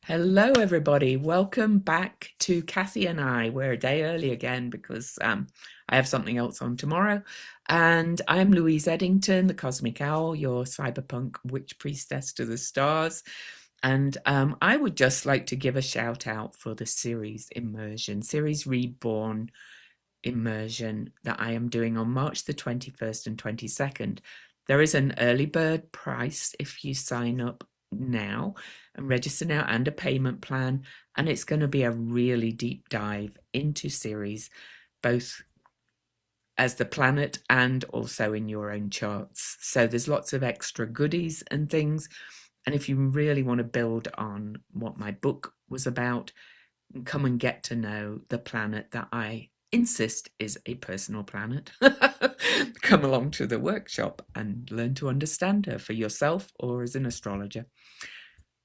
Hello, everybody. Welcome back to Kathy and I. We're a day early again because I have something else on tomorrow. And I'm Louise Edington, the Cosmic Owl, your cyberpunk witch priestess to the stars. And I would just like to give a shout out for the series immersion, series reborn immersion that I am doing on March the 21st and 22nd. There is an early bird price if you sign up now and register now, and a payment plan. And it's going to be a really deep dive into Ceres, both as the planet and also in your own charts. So there's lots of extra goodies and things. And if you really want to build on what my book was about, come and get to know the planet that I insist is a personal planet. Come along to the workshop and learn to understand her for yourself or as an astrologer.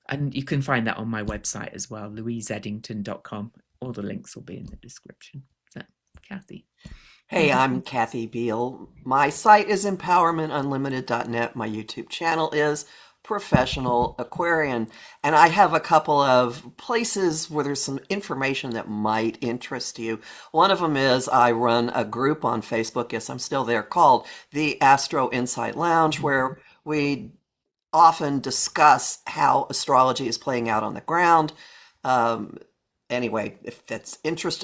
And you can find that on my website as well, louiseedington.com. All the links will be in the description. So, Kathy. Hey, I'm Kathy Beal. My site is empowermentunlimited.net. My YouTube channel is Professional Aquarian. And I have a couple of places where there's some information that might interest you. One of them is I run a group on Facebook, yes, I'm still there, called the Astro Insight Lounge, where we often discuss how astrology is playing out on the ground. Anyway, if that's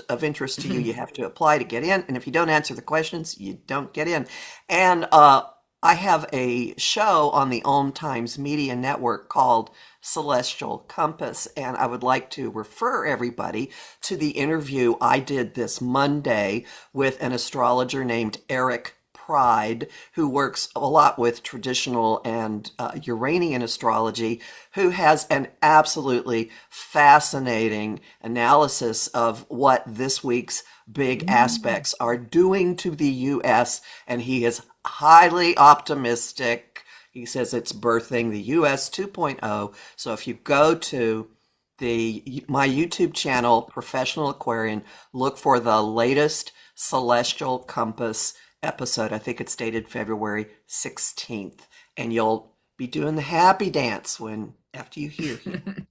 of interest to you, you have to apply to get in. And if you don't answer the questions, you don't get in. And I have a show on the Om Times Media Network called Celestial Compass. And I would like to refer everybody to the interview I did this Monday with an astrologer named Eric Pride, who works a lot with traditional and Uranian astrology, who has an absolutely fascinating analysis of what this week's big aspects are doing to the U.S., and he is highly optimistic. He says it's birthing the U.S. 2.0. So if you go to my YouTube channel, Professional Aquarian, look for the latest Celestial Compass episode. I think it's dated February 16th, and you'll be doing the happy dance after you hear him.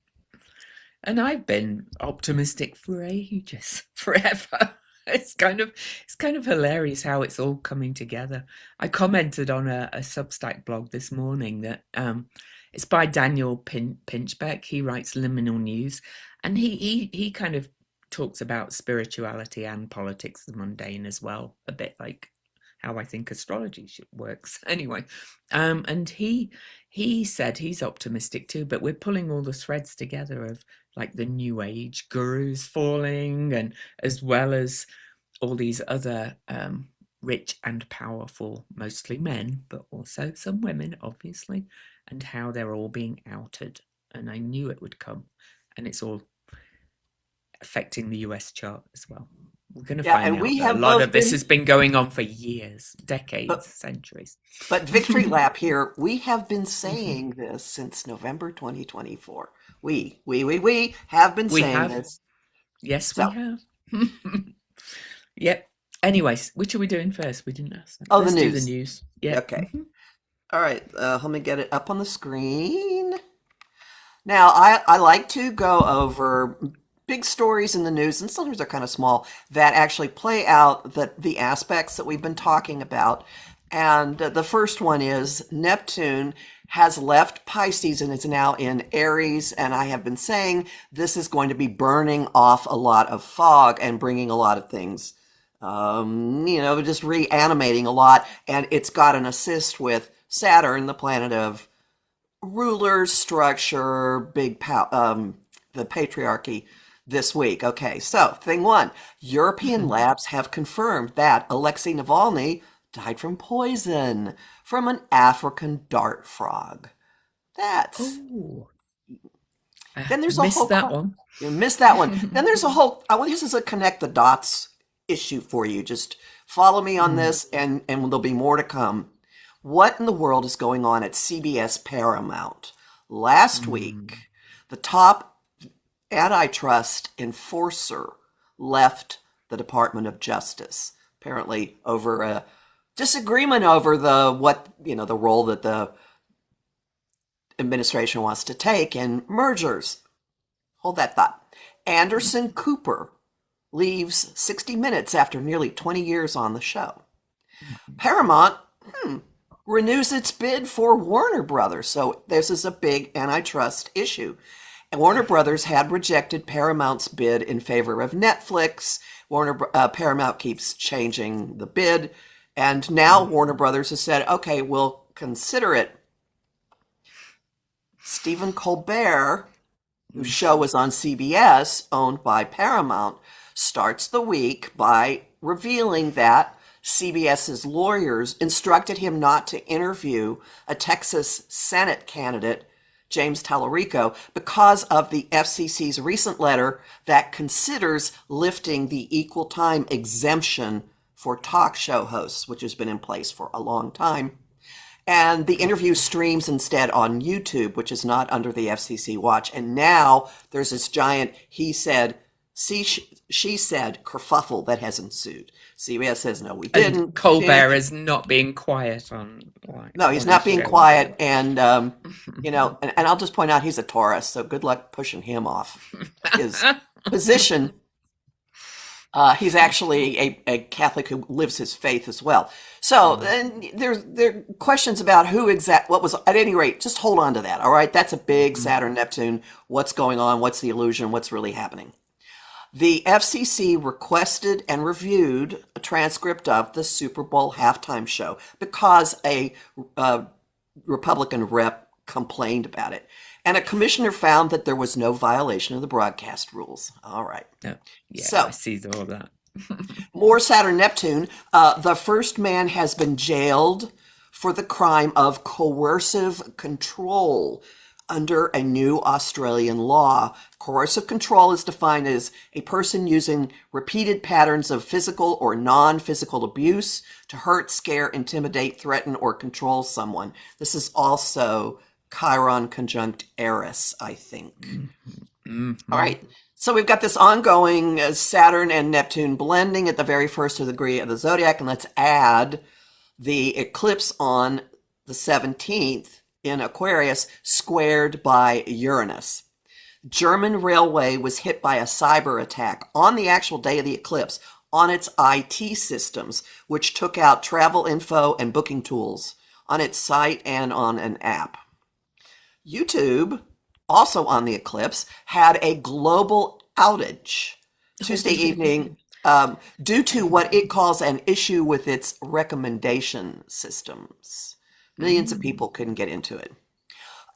And I've been optimistic for ages, forever. It's kind of hilarious how it's all coming together. I commented on a Substack blog this morning that it's by Daniel Pinchbeck. He writes Liminal News, and he kind of talks about spirituality and politics, the mundane as well, a bit like how I think astrology works anyway. And he said he's optimistic too, but we're pulling all the threads together of like the new age gurus falling, and as well as all these other rich and powerful, mostly men, but also some women, obviously, and how they're all being outed. And I knew it would come, and it's all affecting the US chart as well. We're going to Yeah, find and out we that a have lot both of this been, has been going on for years, decades, but, centuries. but Victory Lap here, we have been saying this since November 2024. We have been We saying have. this. Yes, we So, have. Yep. Anyways, which are we doing first? We didn't ask that. oh, the Let's do the news. news. Yep. Okay. All right, let me get it up on the screen. Now, I like to go over big stories in the news, and sometimes they're kind of small, that actually play out the aspects that we've been talking about. And the first one is Neptune has left Pisces and is now in Aries. And I have been saying this is going to be burning off a lot of fog and bringing a lot of things, just reanimating a lot. And it's got an assist with Saturn, the planet of rulers, structure, the patriarchy this week. Okay, so thing one, European labs have confirmed that Alexei Navalny died from poison from an African dart frog. That's Oh, I then there's a missed whole that one. you missed that one. Then there's a whole this is a connect the dots issue for you. Just follow me on Mm, this, and there'll be more to come. What in the world is going on at CBS Paramount? Last week, mm, the top antitrust enforcer left the Department of Justice, apparently over a disagreement over the role that the administration wants to take in mergers. Hold that thought. Anderson Cooper leaves 60 Minutes after nearly 20 years on the show. Paramount renews its bid for Warner Brothers. So this is a big antitrust issue. And Warner Brothers had rejected Paramount's bid in favor of Netflix. Paramount keeps changing the bid. And now Warner Brothers has said, okay, we'll consider it. Stephen Colbert, whose show was on CBS, owned by Paramount, starts the week by revealing that CBS's lawyers instructed him not to interview a Texas Senate candidate, James Tallarico, because of the FCC's recent letter that considers lifting the equal time exemption for talk show hosts, which has been in place for a long time. And the interview streams instead on YouTube, which is not under the FCC watch. And now there's this giant he said, she said kerfuffle that has ensued. CBS says, no, we didn't. And Colbert is not being quiet on. No, he's not being quiet. And, and I'll just point out he's a Taurus. So good luck pushing him off his position. He's actually a Catholic who lives his faith as well. So there are questions about what was, at any rate, just hold on to that. All right. That's a big Saturn, Neptune. What's going on? What's the illusion? What's really happening? The FCC requested and reviewed a transcript of the Super Bowl halftime show because a Republican rep complained about it. And a commissioner found that there was no violation of the broadcast rules. All right. Yeah, so, I see all that. More Saturn Neptune. The first man has been jailed for the crime of coercive control under a new Australian law. Coercive control is defined as a person using repeated patterns of physical or non-physical abuse to hurt, scare, intimidate, threaten, or control someone. This is also Chiron conjunct Eris, I think. All right. So we've got this ongoing Saturn and Neptune blending at the very first degree of the zodiac. And let's add the eclipse on the 17th in Aquarius squared by Uranus. German railway was hit by a cyber attack on the actual day of the eclipse on its IT systems, which took out travel info and booking tools on its site and on an app. YouTube, also on the eclipse, had a global outage Tuesday evening due to what it calls an issue with its recommendation systems. Millions of people couldn't get into it.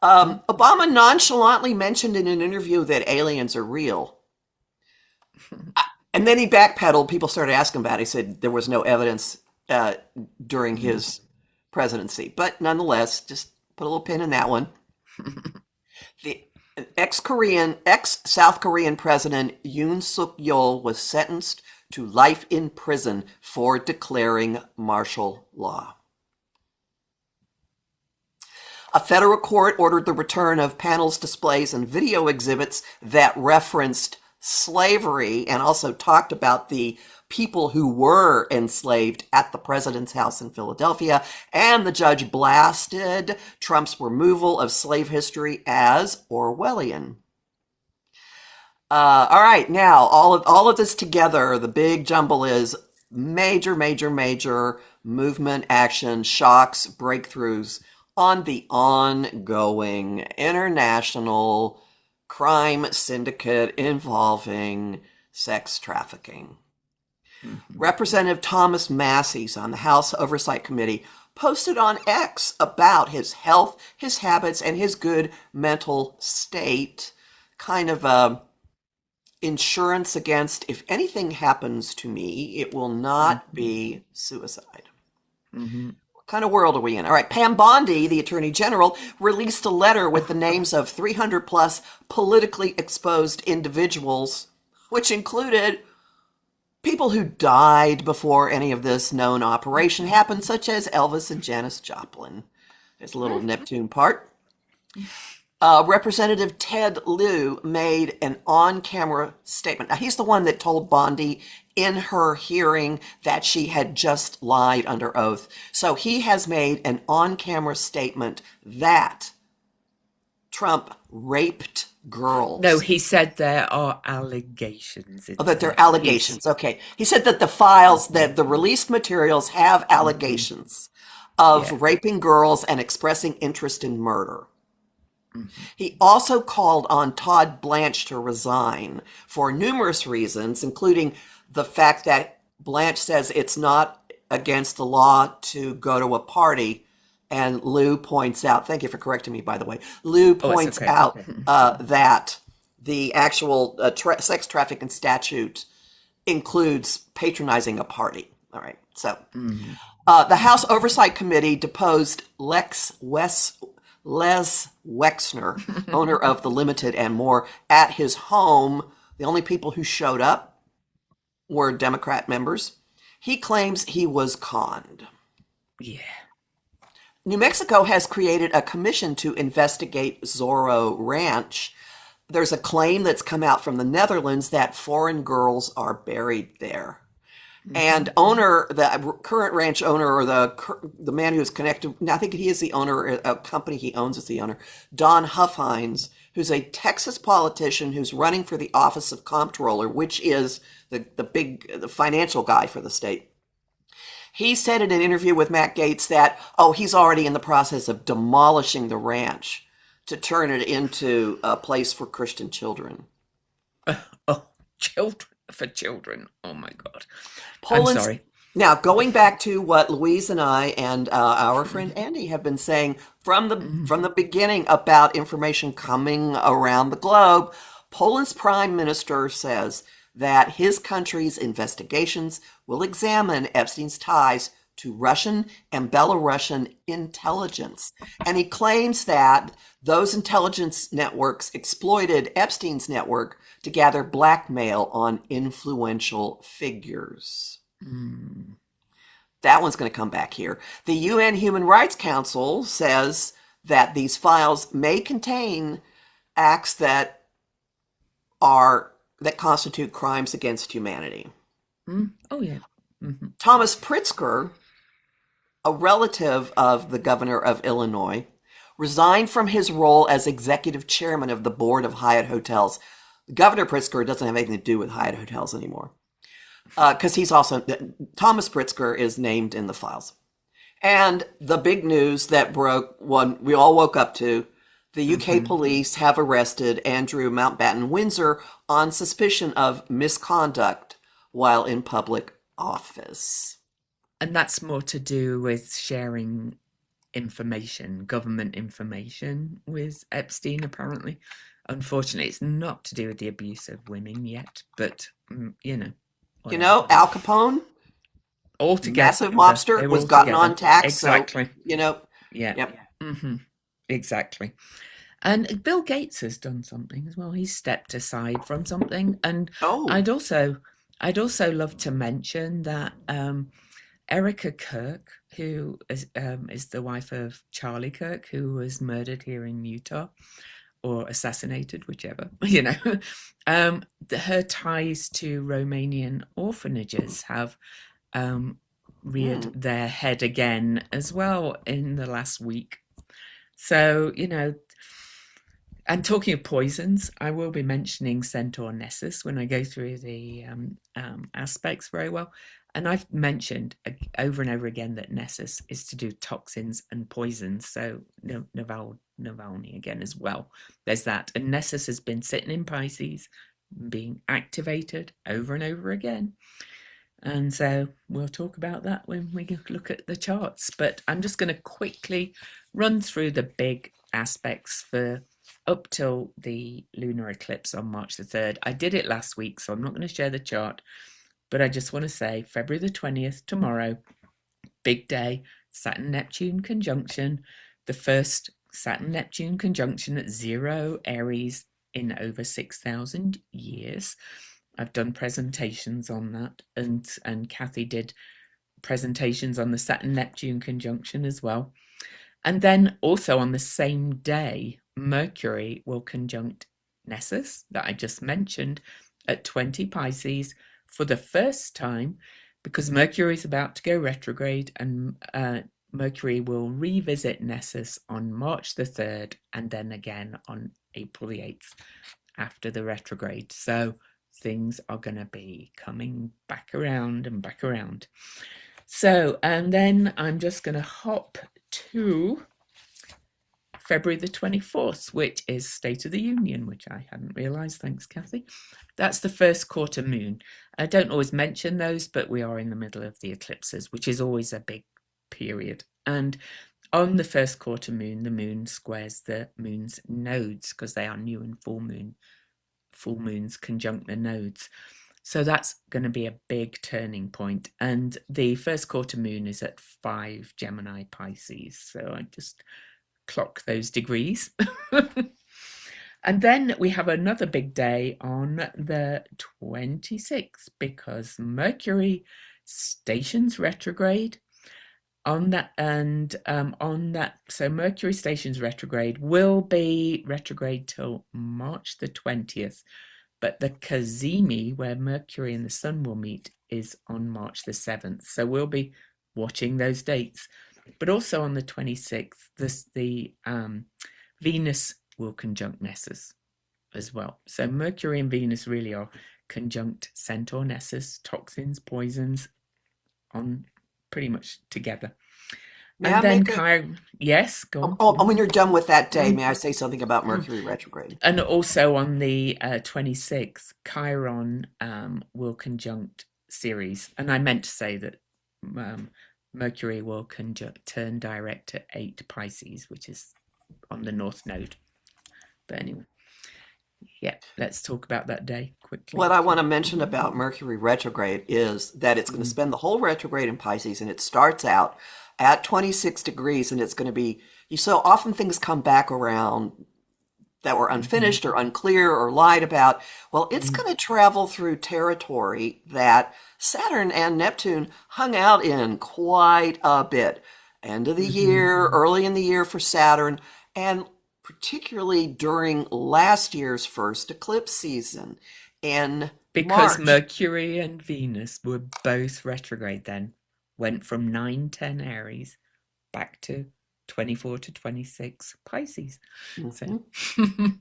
Obama nonchalantly mentioned in an interview that aliens are real. And then he backpedaled. People started asking about it. He said there was no evidence during his presidency. But nonetheless, just put a little pin in that one. The ex-South Korean President Yoon Suk Yeol was sentenced to life in prison for declaring martial law. A federal court ordered the return of panels, displays, and video exhibits that referenced slavery and also talked about the people who were enslaved at the president's house in Philadelphia. And the judge blasted Trump's removal of slave history as Orwellian. All right, now all of this together, the big jumble is major movement, action, shocks, breakthroughs on the ongoing international crime syndicate involving sex trafficking. Representative Thomas Massey's on the House Oversight Committee posted on X about his health, his habits, and his good mental state, kind of insurance against if anything happens to me, it will not be suicide. What kind of world are we in? All right, Pam Bondi, the Attorney General, released a letter with the names of 300 plus politically exposed individuals, which included people who died before any of this known operation happened, such as Elvis and Janis Joplin. There's a little Neptune part. Representative Ted Lieu made an on-camera statement. Now, he's the one that told Bondi in her hearing that she had just lied under oath. So he has made an on-camera statement that Trump raped No, girls. he said there are allegations Oh, into that they're that. He's allegations. Okay. He said that the files, Mhm, that the released materials have mhm, allegations of yeah. raping girls and expressing interest in murder. Mhm. He also called on Todd Blanche to resign for numerous reasons, including the fact that Blanche says it's not against the law to go to a party. And Lou points out, thank you for correcting me, by the way. Lou Oh, it's points okay. out that the actual sex trafficking statute includes patronizing a party. All right. So Mhm. the House Oversight Committee deposed Les Wexner, owner of the Limited and more, at his home. The only people who showed up were Democrat members. He claims he was conned. Yeah. New Mexico has created a commission to investigate Zorro Ranch. There's a claim that's come out from the Netherlands that foreign girls are buried there. And Mhm. the current ranch owner, or the man who's connected, I think he is the owner, a company he owns is the owner, Don Huffines, who's a Texas politician who's running for the office of comptroller, which is the financial guy for the state. He said in an interview with Matt Gaetz that, oh, he's already in the process of demolishing the ranch to turn it into a place for Christian children. Oh, children for children. Oh my God. I'm Poland's sorry. Now going back to what Louise and I and our friend Andy have been saying Mhm. from the beginning about information coming around the globe. Poland's prime minister says that his country's investigations will examine Epstein's ties to Russian and Belarusian intelligence. And he claims that those intelligence networks exploited Epstein's network to gather blackmail on influential figures. Mm. That one's going to come back here. The UN Human Rights Council says that these files may contain acts are that constitute crimes against humanity. Mm. Oh yeah. Mhm. Thomas Pritzker, a relative of the governor of Illinois, resigned from his role as executive chairman of the board of Hyatt Hotels. Governor Pritzker doesn't have anything to do with Hyatt Hotels anymore because he's also Thomas Pritzker is named in the files. And the big news that broke, one we all woke up to, the UK Mhm. police have arrested Andrew Mountbatten Windsor on suspicion of misconduct while in public office. And that's more to do with sharing information, government information with Epstein, apparently. Unfortunately, it's not to do with the abuse of women yet, but You whatever. know, Al Capone, All massive together, they mobster, were was all gotten on together. tax. So, Exactly. you know, Yeah. yep. Hmm. Exactly. And Bill Gates has done something as well. He's stepped aside from something. And Oh, I'd also, I'd also love to mention that Erica Kirk, who is the wife of Charlie Kirk, who was murdered here in Utah or assassinated, whichever, her ties to Romanian orphanages have um, reared hmm. their head again as well in the last week. So, and talking of poisons, I will be mentioning Centaur Nessus when I go through the aspects very well. And I've mentioned over and over again that Nessus is to do toxins and poisons. So Navalny again as well. There's that. And Nessus has been sitting in Pisces, being activated over and over again. And so we'll talk about that when we look at the charts. But I'm just going to quickly run through the big aspects for up till the lunar eclipse on March the 3rd. I did it last week, so I'm not going to share the chart. But I just want to say February the 20th, tomorrow, big day, Saturn Neptune conjunction, the first Saturn Neptune conjunction at 0 Aries in over 6,000 years. I've done presentations on that, and Kathy did presentations on the Saturn Neptune conjunction as well. And then also on the same day, Mercury will conjunct Nessus that I just mentioned at 20 Pisces for the first time, because Mercury is about to go retrograde and Mercury will revisit Nessus on March the 3rd and then again on April the 8th after the retrograde. So things are going to be coming back around and back around. So, and then I'm just going to hop to February the 24th, which is State of the Union, which I hadn't realised. Thanks, Kathy. That's the first quarter moon. I don't always mention those, but we are in the middle of the eclipses, which is always a big period. And on the first quarter moon, the moon squares the moon's nodes because they are new and full moon. Full moons conjunct the nodes. So that's going to be a big turning point. And the first quarter moon is at 5 Gemini Pisces. So I just clock those degrees. And then we have another big day on the 26th because Mercury stations retrograde on that, and so Mercury stations retrograde will be retrograde till March the 20th, but the Cazimi, where Mercury and the Sun will meet, is on March the 7th. So we'll be watching those dates. But also on the 26th, the Venus will conjunct Nessus as well. So Mercury and Venus really are conjunct Centaur, Nessus, toxins, poisons on pretty much together. May And I then make a Chiron, yes, go on. Oh, when you're done with that day, may I say something about Mercury retrograde? And also on the 26th, Chiron will conjunct Ceres. And I meant to say that Mercury will turn direct at 8 Pisces, which is on the North Node. But anyway, yeah, let's talk about that day quickly. What I want to mention about Mercury retrograde is that it's going to spend the whole retrograde in Pisces, and it starts out at 26 degrees, and it's going to be, so often things come back around that were unfinished or unclear or lied about. Well, it's going to travel through territory that Saturn and Neptune hung out in quite a bit. End of the year, early in the year for Saturn, and particularly during last year's first eclipse season in because March. Mercury and Venus were both retrograde then, went from 9-10 Aries back to 24 to 26 Pisces. So,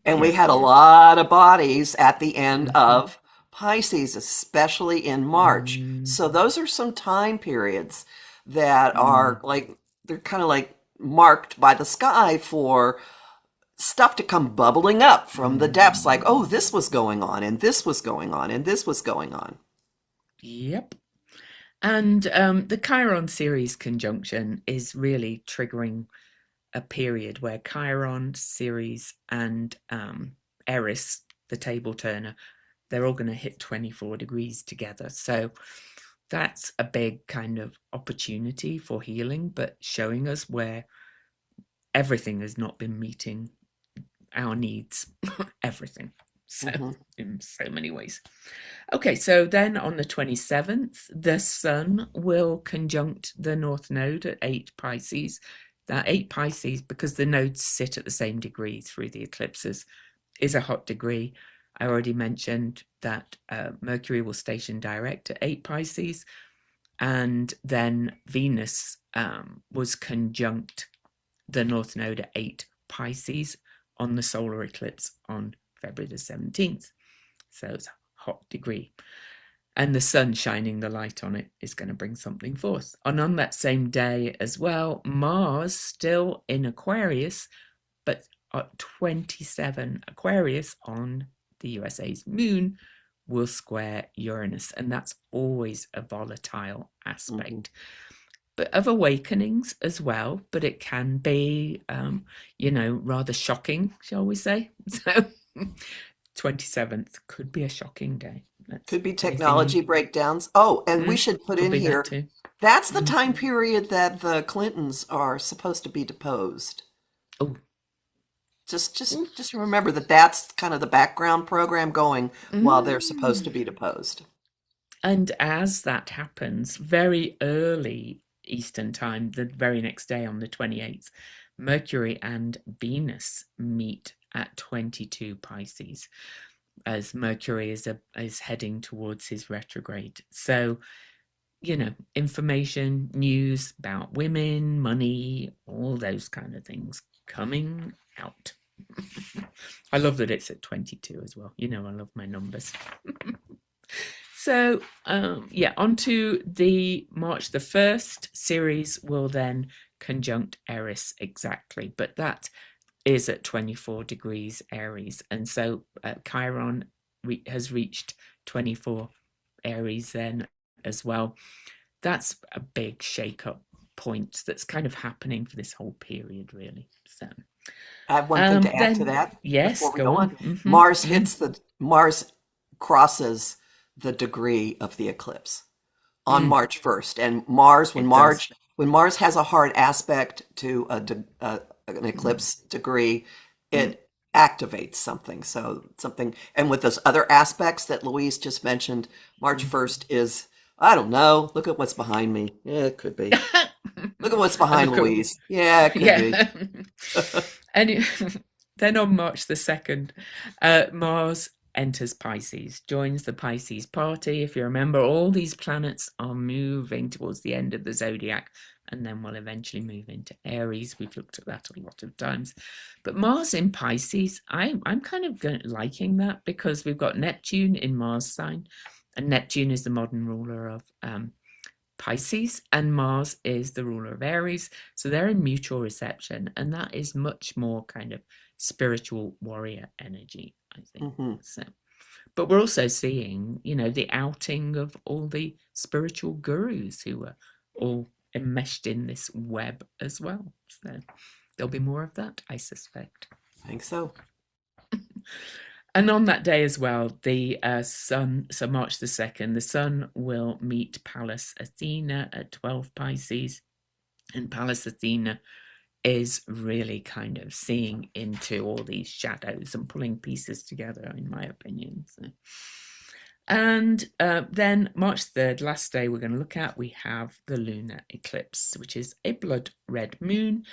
and we had a lot of bodies at the end of Pisces, especially in March. So those are some time periods that are like, they're kind of like marked by the sky for stuff to come bubbling up from the depths, like, oh, this was going on, and this was going on, and this was going on. Yep. And the Chiron Ceres conjunction is really triggering a period where Chiron, Ceres, and Eris, the table turner, they're all going to hit 24 degrees together. So that's a big kind of opportunity for healing, but showing us where everything has not been meeting our needs, everything. So in so many ways. Okay, so then on the 27th, the Sun will conjunct the North Node at 8 Pisces. That 8 Pisces, because the nodes sit at the same degree through the eclipses, is a hot degree. I already mentioned that Mercury will station direct at 8 Pisces, and then Venus was conjunct the North Node at 8 Pisces on the solar eclipse on February the 17th. So it's a hot degree. And the sun shining the light on it is going to bring something forth. And on that same day as well, Mars, still in Aquarius, but at 27 Aquarius on the USA's moon, will square Uranus. And that's always a volatile aspect. But of awakenings as well, but it can be, rather shocking, shall we say. So 27th could be a shocking day. Could be technology breakdowns. Oh, and we should put in here, that's the time period that the Clintons are supposed to be deposed. Oh. Just remember that that's kind of the background program going while they're supposed to be deposed. And as that happens, very early Eastern time, the very next day on the 28th, Mercury and Venus meet at 22 Pisces as Mercury is heading towards his retrograde. So information, news about women, money, all those kind of things coming out. I love that it's at 22 as well. I love my numbers. So, yeah, on to the March the 1st. Ceres will then conjunct Eris exactly, but that is at 24 degrees Aries. And so Chiron has reached 24 Aries then as well. That's a big shake-up point that's kind of happening for this whole period, really. So, I have one thing to add to then, that yes, before we go go on. on. Mars crosses the degree of the eclipse on March 1st, and It does. when Mars has a hard aspect to an eclipse degree, Mm, it activates something. So something, and with those other aspects that Louise just mentioned, March mm. 1st is, I don't know. Look at what's behind me. Yeah, it could be. Look at what's And behind look at, Louise. Yeah, it could be. yeah. And then on March the 2nd, Mars enters Pisces, joins the Pisces party. If you remember, all these planets are moving towards the end of the zodiac and then will eventually move into Aries. We've looked at that a lot of times. But Mars in Pisces, I'm kind of liking that because we've got Neptune in Mars sign, and Neptune is the modern ruler of Pisces, and Mars is the ruler of Aries. So they're in mutual reception, and that is much more kind of spiritual warrior energy, I think. Hmm. So, but we're also seeing, the outing of all the spiritual gurus who are all enmeshed in this web as well. So there'll be more of that, I suspect. I think so. And on that day as well, the sun, so March the 2nd, the sun will meet Pallas Athena at 12 Pisces. And Pallas Athena is really kind of seeing into all these shadows and pulling pieces together, in my opinion. So. And then March 3rd, last day we're going to look at, we have the lunar eclipse, which is a blood red moon,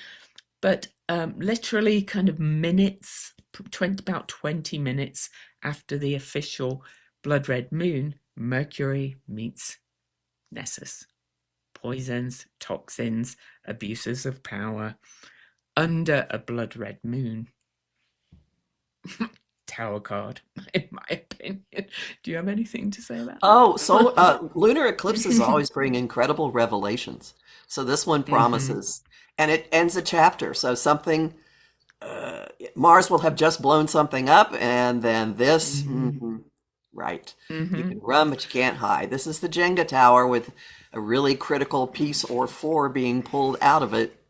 but literally kind of minutes, about 20 minutes after the official blood red moon, Mercury meets Nessus. Poisons, toxins, abuses of power under a blood red moon. Tower card, in my opinion. Do you have anything to say about Oh, so that? lunar eclipses always bring incredible revelations. So this one Hmm. promises, and it ends a chapter. So something, Mars will have just blown something up, and then this, Hmm. right. You Hmm. can run, but you can't hide. This is the Jenga tower with a really critical piece or four being pulled out of it.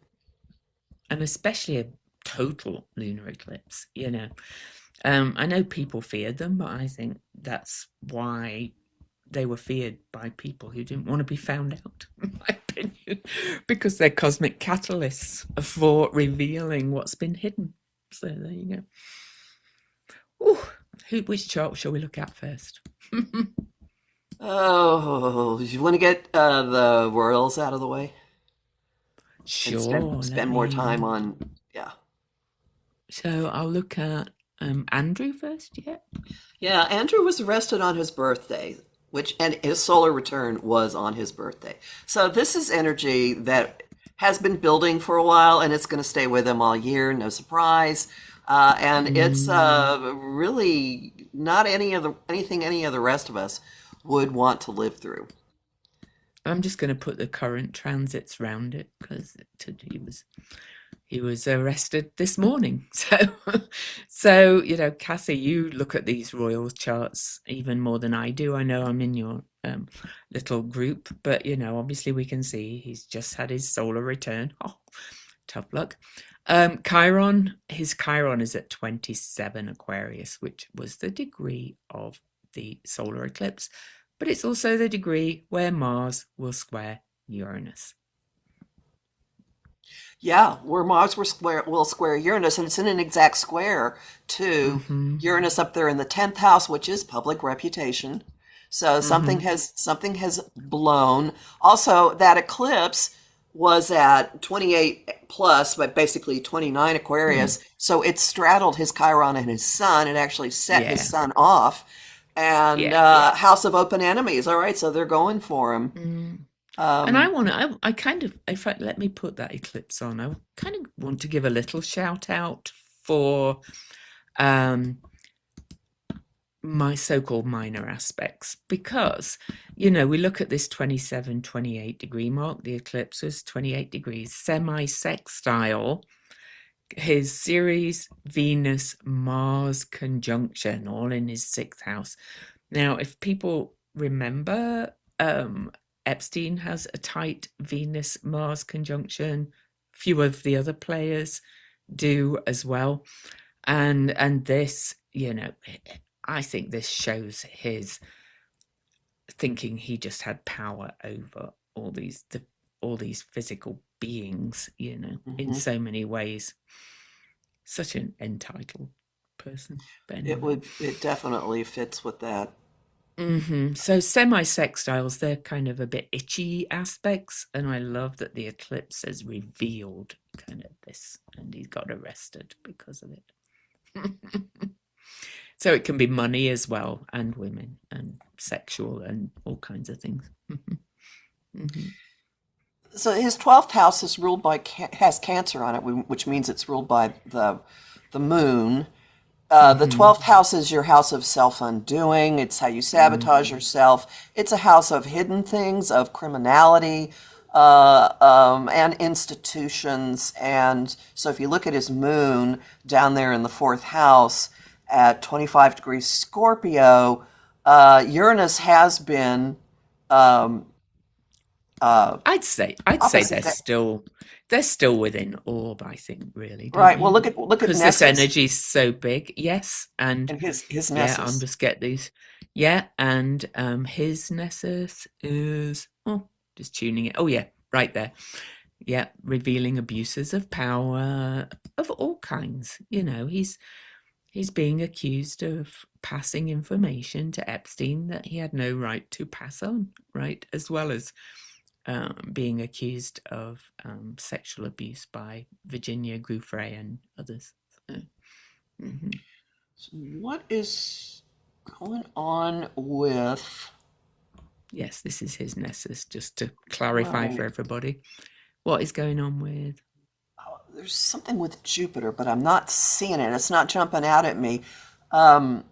And especially a total lunar eclipse. I know people feared them, but I think that's why they were feared by people who didn't want to be found out, in my opinion, because they're cosmic catalysts for revealing what's been hidden. So there you go. Ooh, which chart shall we look at first? Oh, you want to get the royals out of the way and Sure, let spend more time me. on, yeah. So I'll look at Andrew first, yeah? Yeah, Andrew was arrested on his birthday, which and his solar return was on his birthday. So this is energy that has been building for a while, and it's going to stay with him all year. No surprise, and it's Mm, really not anything any of the rest of us would want to live through. I'm just going to put the current transits round it because he was arrested this morning. So Cassie, you look at these royal charts even more than I do. I know I'm in your little group, but obviously we can see he's just had his solar return. Oh, tough luck. His Chiron is at 27 Aquarius, which was the degree of the solar eclipse, but it's also the degree where Mars will square Uranus. Yeah, where Mars will square Uranus, and it's in an exact square to Mm-hmm. Uranus up there in the 10th house, which is public reputation. So Mm-hmm. something has blown. Also, that eclipse was at 28 plus, but basically 29 Mm. Aquarius. So it straddled his Chiron and his Sun. It actually set his Yeah. Sun off. And Yeah. Yeah. House of Open Enemies. All right, so they're going for him. And I Um, want to, I kind of, in fact, let me put that eclipse on. I kind of want to give a little shout out for um, my so-called minor aspects because, we look at this 27, 28-degree mark. The eclipse was 28 degrees, semi-sextile, his Ceres, Venus, Mars conjunction, all in his sixth house. Now, if people remember, Epstein has a tight Venus Mars conjunction. Few of the other players do as well. And this, I think this shows his thinking he just had power over all these physical beings, in mhm. so many ways. Such an entitled person. But anyway. It definitely fits with that. So semi-sextiles, they're kind of a bit itchy aspects, and I love that the eclipse has revealed kind of this, and he's got arrested because of it. So it can be money as well, and women, and sexual, and all kinds of things. Mhm. So his 12th house is ruled by has Cancer on it, which means it's ruled by the moon. The Mhm. 12th house is your house of self-undoing. It's how you sabotage Mhm. yourself. It's a house of hidden things, of criminality, and institutions. And so if you look at his moon down there in the fourth house at 25 degrees Scorpio, Uranus has been um, uh, I'd say opposite they're that. still within orb, I think, really, don't Right. Well, you? look at Because this Nessus energy's so big. Yes, and and his yeah, I'm Nessus. just get these. Yeah, and his Nessus is just tuning it. Oh yeah, right there. Yeah, revealing abuses of power of all kinds. He's being accused of passing information to Epstein that he had no right to pass on, right? As well as being accused of sexual abuse by Virginia Gouffre and others. So, mhm. So what is going on with? Yes, this is his Nessus, just to clarify for Right. everybody. What is going on with Oh, there's something with Jupiter, but I'm not seeing it. It's not jumping out at me. Um,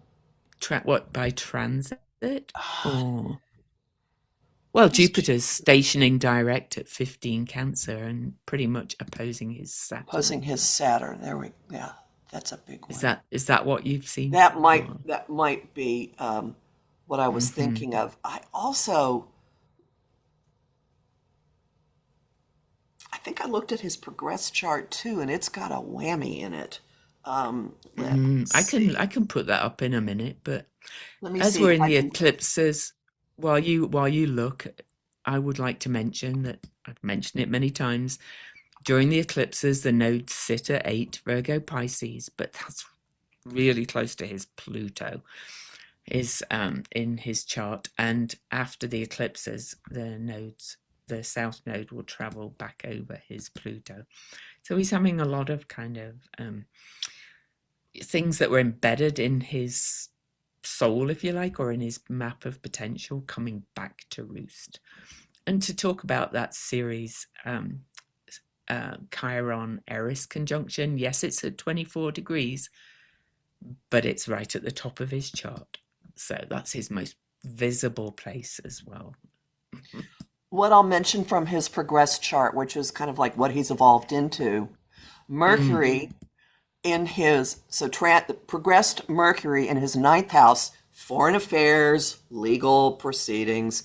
what by transit? Or, well, what is Jupiter's stationing direct at 15 Cancer and pretty much opposing his opposing Saturn. his Saturn? There we. Yeah, that's a big Is one. that what you've seen? That might Or, that might be what I was mm-hmm. thinking of. I think I looked at his progress chart too, and it's got a whammy in it. Let's I can put that up in a minute, but let me as see we're if in I the can. eclipses, while you look, I would like to mention that I've mentioned it many times. During the eclipses, the nodes sit at 8 Virgo Pisces, but that's really close to his Pluto is in his chart. And after the eclipses, the south node will travel back over his Pluto. So he's having a lot of kind of things that were embedded in his soul, if you like, or in his map of potential coming back to roost. And to talk about that series, Chiron Eris conjunction, yes, it's at 24 degrees, but it's right at the top of his chart. So that's his most visible place as well. What I'll mention from his progress chart, which is kind of like what he's evolved into, Mm, Mercury in his progressed Mercury in his ninth house, foreign affairs, legal proceedings,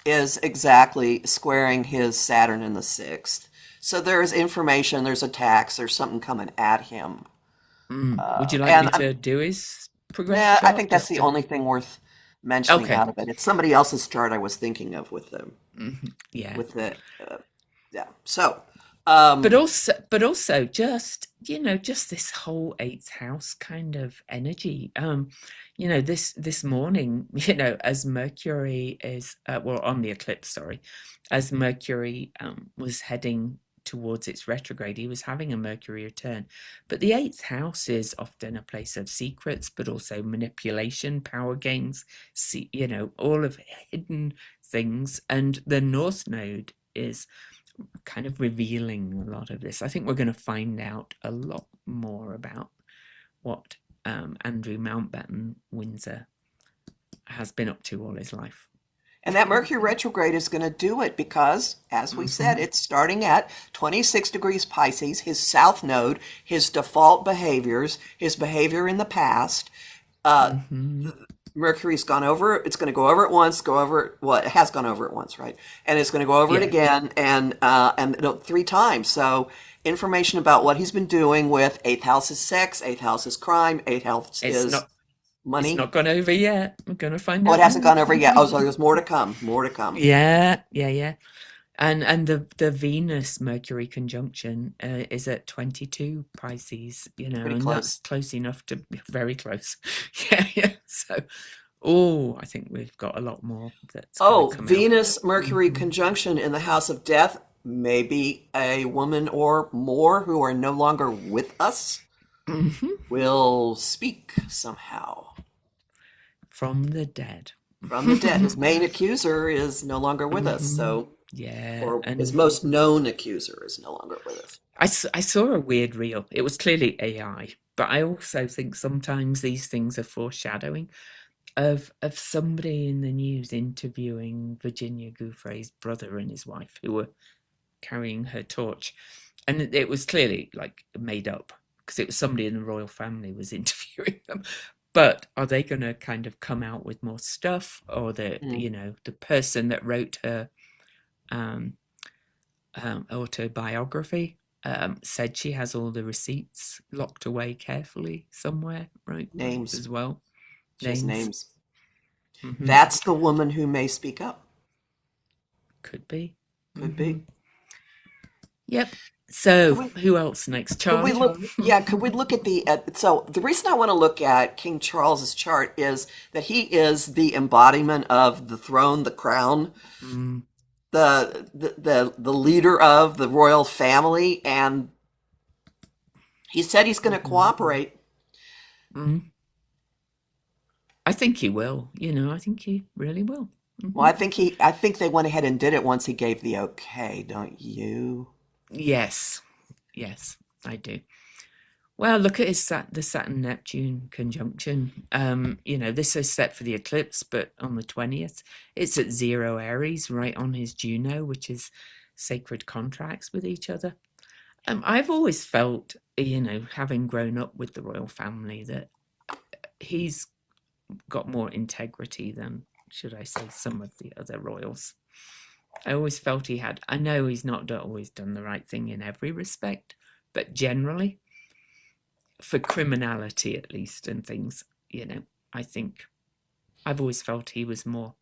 is exactly squaring his Saturn in the sixth. So there's information, there's attacks, there's something coming at him. Would you like And me to do his progress nah, I chart think that's just the to? only thing worth mentioning Okay. out of it. It's somebody else's chart I was thinking of with them, Yeah. with the, yeah. So, but um, also but also just just this whole eighth house kind of energy. This morning, as Mercury is well, on the eclipse, sorry, as Mercury was heading towards its retrograde, he was having a Mercury return. But the eighth house is often a place of secrets, but also manipulation, power gains, all of hidden things. And the North Node is kind of revealing a lot of this. I think we're going to find out a lot more about what Andrew Mountbatten, Windsor, has been up to all his life. And that Mercury retrograde is going to do it because, as we said, it's starting at 26 degrees Pisces, his south node, his default behaviors, his behavior in the past. Mercury's gone over, it's going to go over it once, it has gone over it once, right? And it's going to go over it again and 3 times. So information about what he's been doing with 8th house is sex, 8th house is crime, 8th house is money. It's not gone over yet. We're going to find out. Oh, it hasn't gone over yet. Oh, so there's more to come. Yeah. And the Venus Mercury conjunction is at 22 Pisces, Pretty and close. that's close enough to be very close. Yeah. So, I think we've got a lot more that's going to come Venus Mercury conjunction in the house of death. Maybe a woman or more who are no longer with us will speak somehow. From the dead. His main accuser is no longer with us. So, and his most known accuser is no longer with us. I saw a weird reel. It was clearly AI, but I also think sometimes these things are foreshadowing of somebody in the news interviewing Virginia Giuffre's brother and his wife who were carrying her torch. And it was clearly like made up because it was somebody in the royal family was interviewing them. But are they going to kind of come out with more stuff, or the person that wrote her autobiography said she has all the receipts locked away carefully somewhere, right? Names as well. Names. That's the woman who may speak up. Could be. Yep. So, who else next? Charles? Could we look at so the reason I want to look at King Charles's chart is that he is the embodiment of the throne, the crown, the leader of the royal family, and he said he's going to cooperate. I think he will. I think he really will. Well, I think they went ahead and did it once he gave the okay, don't you? Yes, I do. Well, look at the Saturn-Neptune conjunction. This is set for the eclipse, but on the 20th, it's at 0 Aries, right on his Juno, which is sacred contracts with each other. I've always felt, having grown up with the royal family, that he's got more integrity than, should I say, some of the other royals. I always felt he had. I know he's not always done the right thing in every respect, but generally, for criminality at least and things, I think I've always felt he was more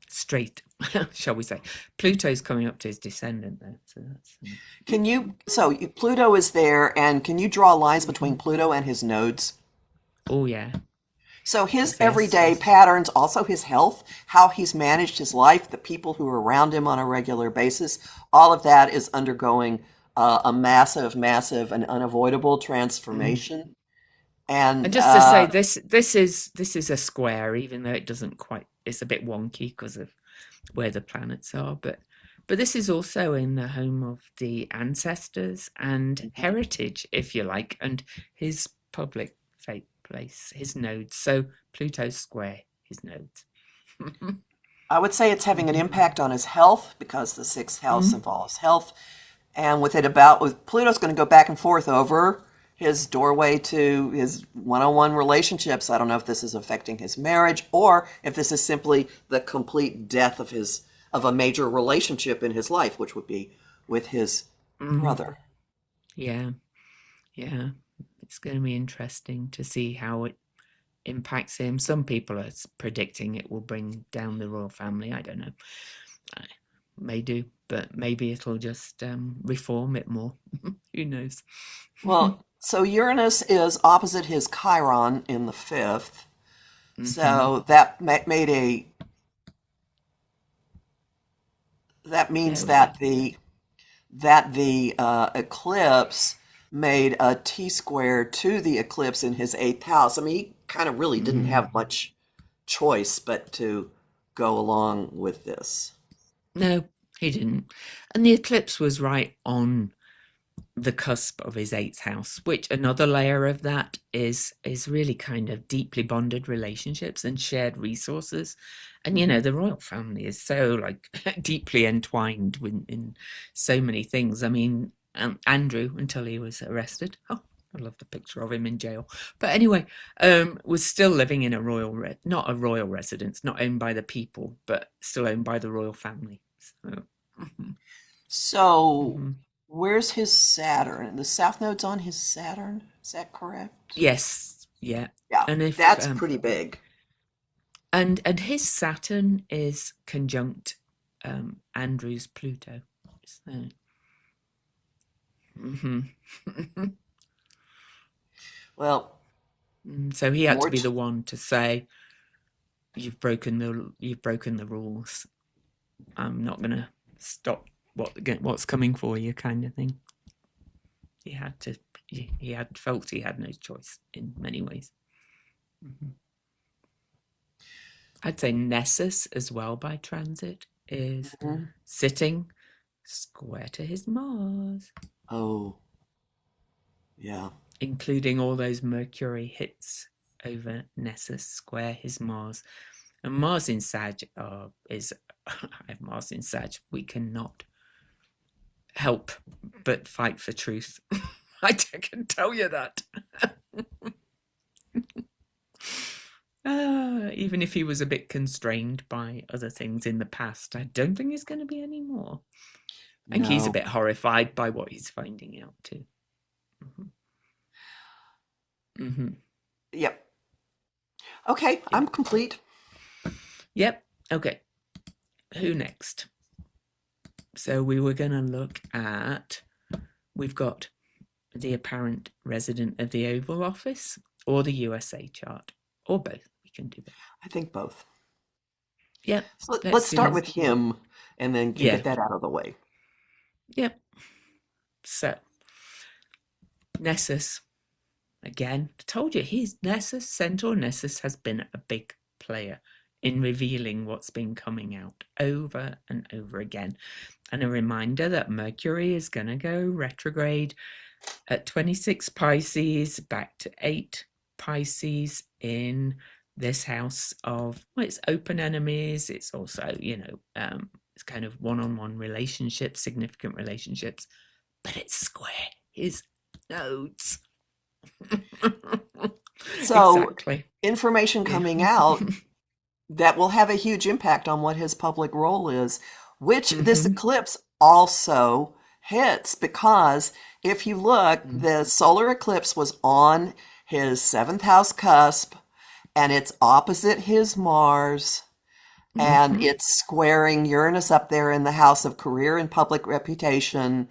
straight, shall we say. Pluto's coming up to his descendant there. So that's, Pluto is there, and can you draw lines between Pluto and his nodes? Oh, yeah. So his everyday patterns, also his health, how he's managed his life, the people who are around him on a regular basis, all of that is undergoing a massive and unavoidable transformation. And just to say, this is a square, even though it doesn't quite. It's a bit wonky because of where the planets are, but this is also in the home of the ancestors and heritage, if you like, and his public fate place, his nodes. So Pluto's square his nodes. I would say it's having an impact on his health because the 6th house involves health. And with Pluto's going to go back and forth over his doorway to his one-on-one relationships. I don't know if this is affecting his marriage or if this is simply the complete death of a major relationship in his life, which would be with his brother. Yeah. It's going to be interesting to see how it impacts him. Some people are predicting it will bring down the royal family. I don't know. May do, but maybe it'll just reform it more. Who knows? Well, so Uranus is opposite his Chiron in the 5th. So that made that means There we go. that the eclipse made a T square to the eclipse in his eighth house. I mean, he kind of really didn't Mm. have much choice but to go along with this. No, he didn't. And the eclipse was right on the cusp of his eighth house, which another layer of that is really kind of deeply bonded relationships and shared resources. And you know, the royal family is so like deeply entwined in so many things. I mean, Andrew, until he was arrested. Oh, I love the picture of him in jail. But anyway, was still living in a not a royal residence, not owned by the people, but still owned by the royal family. So, mhm, So, mhm. where's his Saturn? The South Node's on his Saturn. Is that correct? Yes, yeah. Yeah, And if that's pretty big. and his Saturn is conjunct Andrew's Pluto. So, mhm. Well, So he had to more be t the one to say, you've broken the rules. I'm not gonna stop what's coming for you, kind of thing. He had to. He had felt he had no choice in many ways. Mhm. I'd say Nessus as well by transit is Mhm. sitting square to his Mars, Oh, yeah. including all those Mercury hits over Nessus square his Mars. And Mars in Sag is I have Mars in Sag. We cannot help but fight for truth. I can tell you that. Even if he was a bit constrained by other things in the past, I don't think he's going to be anymore. I think he's a No. bit horrified by what he's finding out too. Hmm. Hmm. Yep. Okay, Yeah. I'm complete. Yep. Okay. Who next? So we were going to look at. We've got the apparent resident of the Oval Office or the USA chart, or both. We can do both. I think both. Yep. So let's Let's do start them. with him and then can Yeah. get that out of the way. Yep. So Nessus again. I told you his Nessus, Centaur Nessus, has been a big player in revealing what's been coming out over and over again. And a reminder that Mercury is going to go retrograde at 26 Pisces, back to 8 Pisces in this house of, well, it's open enemies. It's also, it's kind of one-on-one relationships, significant relationships, but it's square his nodes. So, Exactly. information Yeah. coming out that will have a huge impact on what his public role is, which this Hmm. eclipse also hits because if you look, the solar eclipse was on his seventh house cusp and it's opposite his Mars and Hmm. it's squaring Uranus up there in the house of career and public reputation,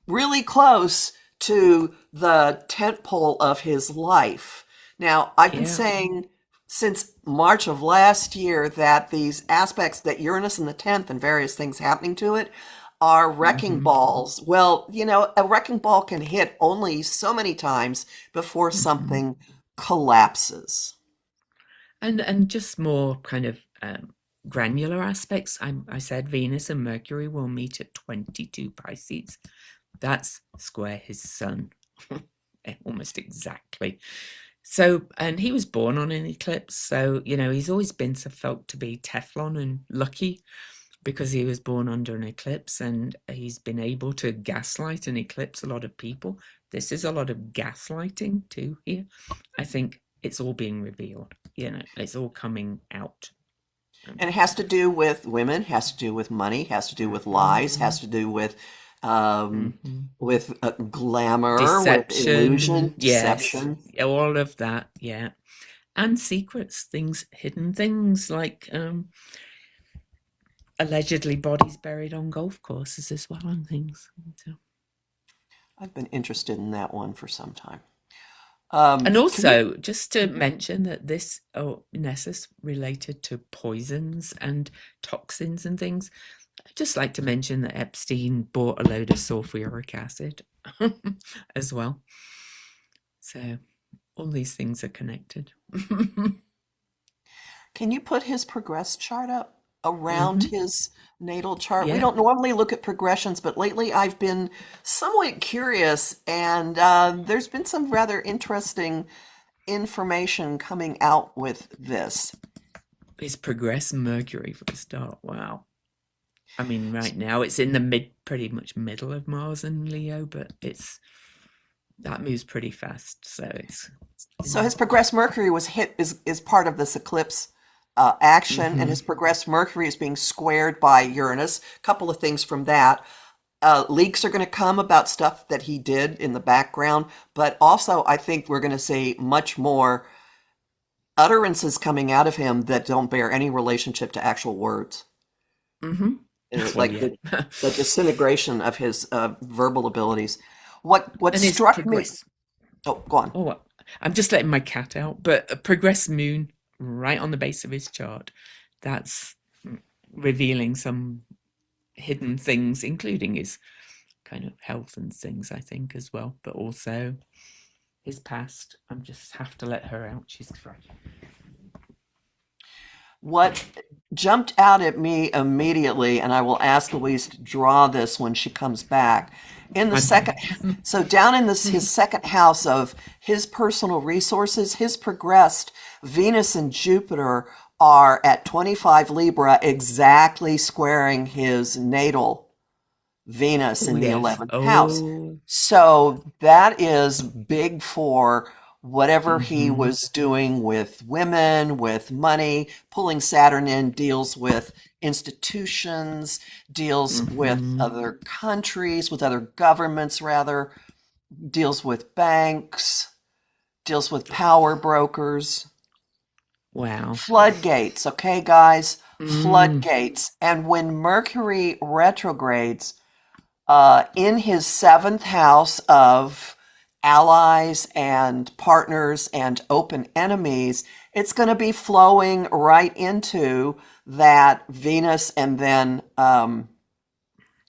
really close to the tent pole of his life. Now, I've been Yeah. saying since March of last year that these aspects that Uranus in the 10th and various things happening to it are wrecking Hmm. balls. Well, a wrecking ball can hit only so many times before Hmm. something collapses. And just more kind of granular aspects. I said Venus and Mercury will meet at 22 Pisces. That's square his sun, almost exactly. So, and he was born on an eclipse. So, he's always been felt to be Teflon and lucky because he was born under an eclipse and he's been able to gaslight and eclipse a lot of people. This is a lot of gaslighting too here. I think it's all being revealed. It's all coming out. And it has to do with women, has to do with money, has to do with lies, Mhm, has to do um, mhm. with glamour, with Deception, illusion, yes, deception. all of that, yeah. And secrets, things, hidden things like allegedly bodies buried on golf courses as well and things. So. I've been interested in that one for some time. And Can you? also, just to Mhm. mention that this Nessus related to poisons and toxins and things. I'd just like to mention that Epstein bought a load of sulfuric acid as well. So all these things are connected. Can you put his progress chart up around Hmm. his natal chart? We Yeah, don't normally look at progressions, but lately I've been somewhat curious, and there's been some rather interesting information coming out with this. it's progressed Mercury for a start. Wow. I mean, right now it's in the pretty much middle of Mars and Leo, but it's that moves pretty fast. So it's So in. his progressed Mercury was hit is part of this eclipse action, and Hmm. his progressed Mercury is being squared by Uranus. A couple of things from that. Leaks are going to come about stuff that he did in the background, but also I think we're going to see much more utterances coming out of him that don't bear any relationship to actual words. Hmm. Well, Like yeah. the disintegration of his verbal abilities. What And it's struck me? progress. Oh, go on. Oh, what? I'm just letting my cat out, but a progressed moon right on the base of his chart. That's revealing some hidden things, including his kind of health and things, I think, as well, but also his past. I just have to let her out. She's right. What jumped out at me immediately, and I will ask Louise to draw this when she comes back. In the I'm second, here. so down in this his second house of his personal resources, his progressed Venus and Jupiter are at 25 Libra, exactly squaring his natal Venus Oh, in the yes. 11th house. Oh. So that is big for whatever he Hmm. was doing with women, with money. Pulling Saturn in deals with institutions, deals with Hmm. other countries, with other governments, rather, deals with banks, deals with power brokers. Wow. Floodgates, okay, guys? Mm. Floodgates. And when Mercury retrogrades, in his seventh house of allies and partners and open enemies, it's going to be flowing right into that Venus and then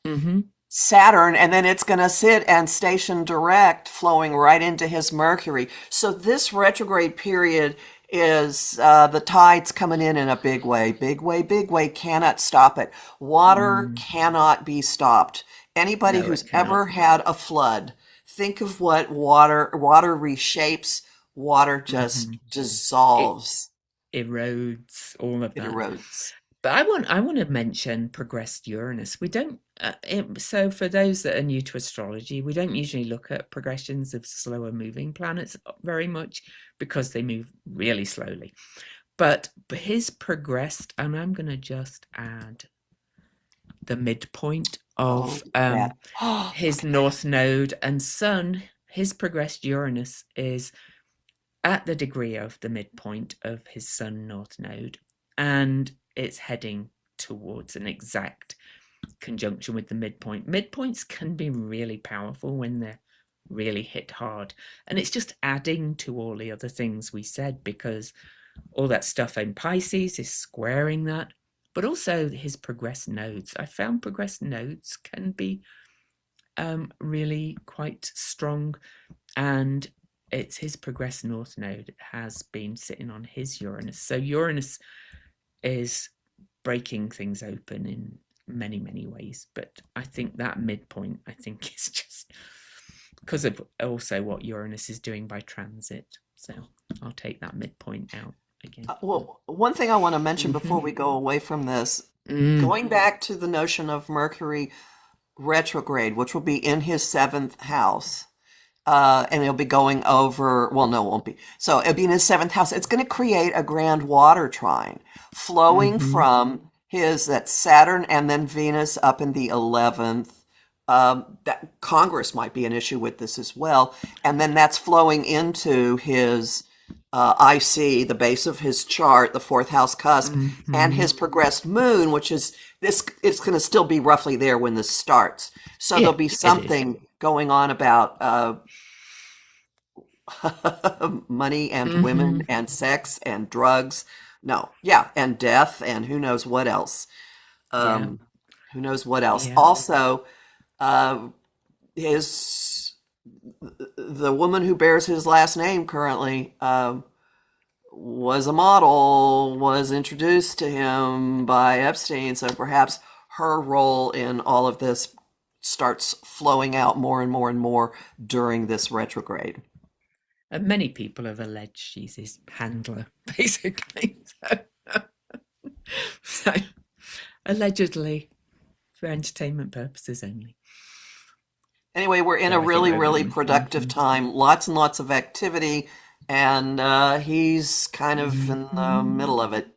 Hmm. Saturn, and then it's going to sit and station direct, flowing right into his Mercury. So this retrograde period is the tides coming in a big way, big way, big way. Cannot stop it. Water Mm. cannot be stopped. Anybody No, who's it cannot. ever had a flood, think of what water reshapes. Water just Hmm. It dissolves. erodes all of It that. erodes. But I want to mention progressed Uranus. We don't. So for those that are new to astrology, we don't usually look at progressions of slower moving planets very much because they move really slowly. But his progressed, and I'm going to just add the midpoint Oh, of look at that. Oh, his look at that. north node and Sun. His progressed Uranus is at the degree of the midpoint of his Sun North Node, and it's heading towards an exact conjunction with the midpoint. Midpoints can be really powerful when they're really hit hard, and it's just adding to all the other things we said because all that stuff in Pisces is squaring that. But also his progressed nodes. I found progressed nodes can be really quite strong, and it's his progressed north node has been sitting on his Uranus. So Uranus is breaking things open in many, many ways. But I think that midpoint, I think, is just because of also what Uranus is doing by transit. So I'll take that midpoint out again. Well, one thing I want to mention Mm-hmm. before we go away from this, Mm. going back to the notion of Mercury retrograde, which will be in his seventh house, and it'll be going over, well, no, it won't be. So it'll be in his seventh house. It's going to create a grand water trine flowing Mm-hmm. from his, that Saturn and then Venus up in the 11th. That Congress might be an issue with this as well. And then that's flowing into his IC, the base of his chart, the fourth house cusp, and Mm-hmm. his progressed moon, which is this, it's going to still be roughly there when this starts. So there'll Yeah, be it is. something going on about money and women Mm-hmm. and sex and drugs. No, yeah, and death and who knows what else. Yeah. Um, who knows what else. Yeah. Also, uh, his the woman who bears his last name currently was a model, was introduced to him by Epstein, so perhaps her role in all of this starts flowing out more and more and more during this retrograde. And many people have alleged she's his handler, basically. So allegedly, for entertainment purposes only. Anyway, we're in a Though I think really, most of really them. productive time, lots and lots of activity, and he's kind of in the Mhm. middle of it.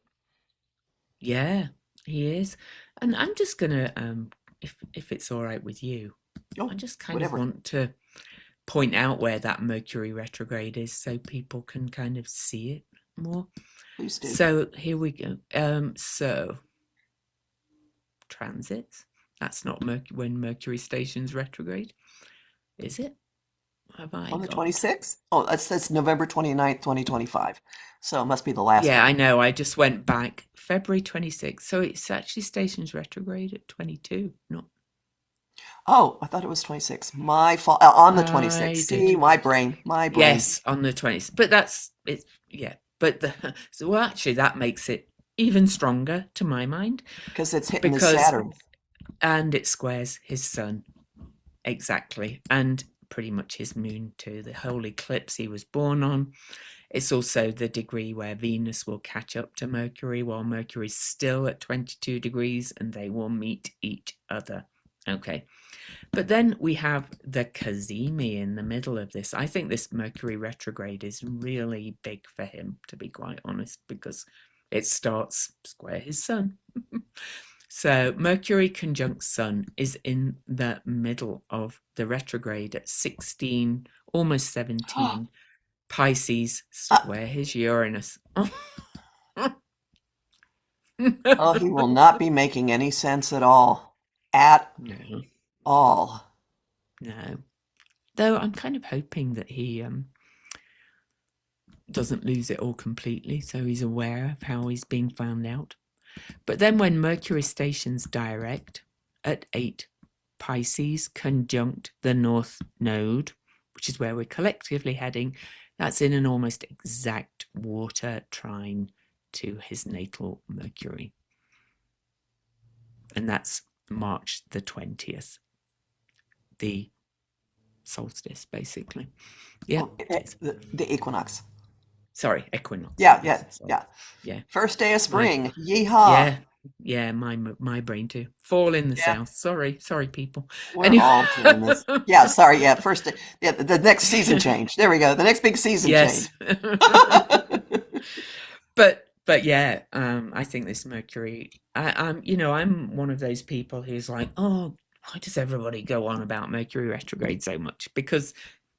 Yeah, he is. And I'm just gonna, if it's all right with you, I Oh, just kind of whatever. want to point out where that Mercury retrograde is so people can kind of see it more. Please do. So here we go. So transits. That's not when Mercury stations retrograde, is it? Have I On the got? 26th? Oh, that's November 29th, 2025. So it must be the last Yeah, one. I know. I just went back February 26th. So it's actually stations retrograde at 22, not. Oh, I thought it was 26. My fault. On the 26th. I did. See, my brain, my brain. Yes, on the 20th. But that's it. Yeah. But so well, actually, that makes it even stronger to my mind Because it's hitting the because, Saturn. and it squares his sun exactly, and pretty much his moon too, the whole eclipse he was born on. It's also the degree where Venus will catch up to Mercury while Mercury's still at 22 degrees and they will meet each other. Okay. But then we have the Cazimi in the middle of this. I think this Mercury retrograde is really big for him, to be quite honest, because it starts square his sun. So Mercury conjunct Sun is in the middle of the retrograde at 16, almost 17. Pisces Uh, square his Uranus. oh, he will not be making any sense at all. At No, all. no. Though I'm kind of hoping that he doesn't lose it all completely, so he's aware of how he's being found out. But then when Mercury stations direct at 8 Pisces conjunct the North Node, which is where we're collectively heading, that's in an almost exact water trine to his natal Mercury. And that's March the 20th, the solstice, basically. Yeah. Oh, the equinox. Sorry, equinox. Yeah, Yes, yeah, sorry. yeah. Yeah. First day of My spring. Yeehaw. yeah. Yeah, my brain too. Fall in the Yeah, south. Sorry, people. we're Anyway, all doing this. Yeah, sorry. Yeah, first day. Yeah, the next season change. There we go. The next big season yes. change. But yeah, I think this Mercury. I'm one of those people who's like, oh, why does everybody go on about Mercury retrograde so much? Because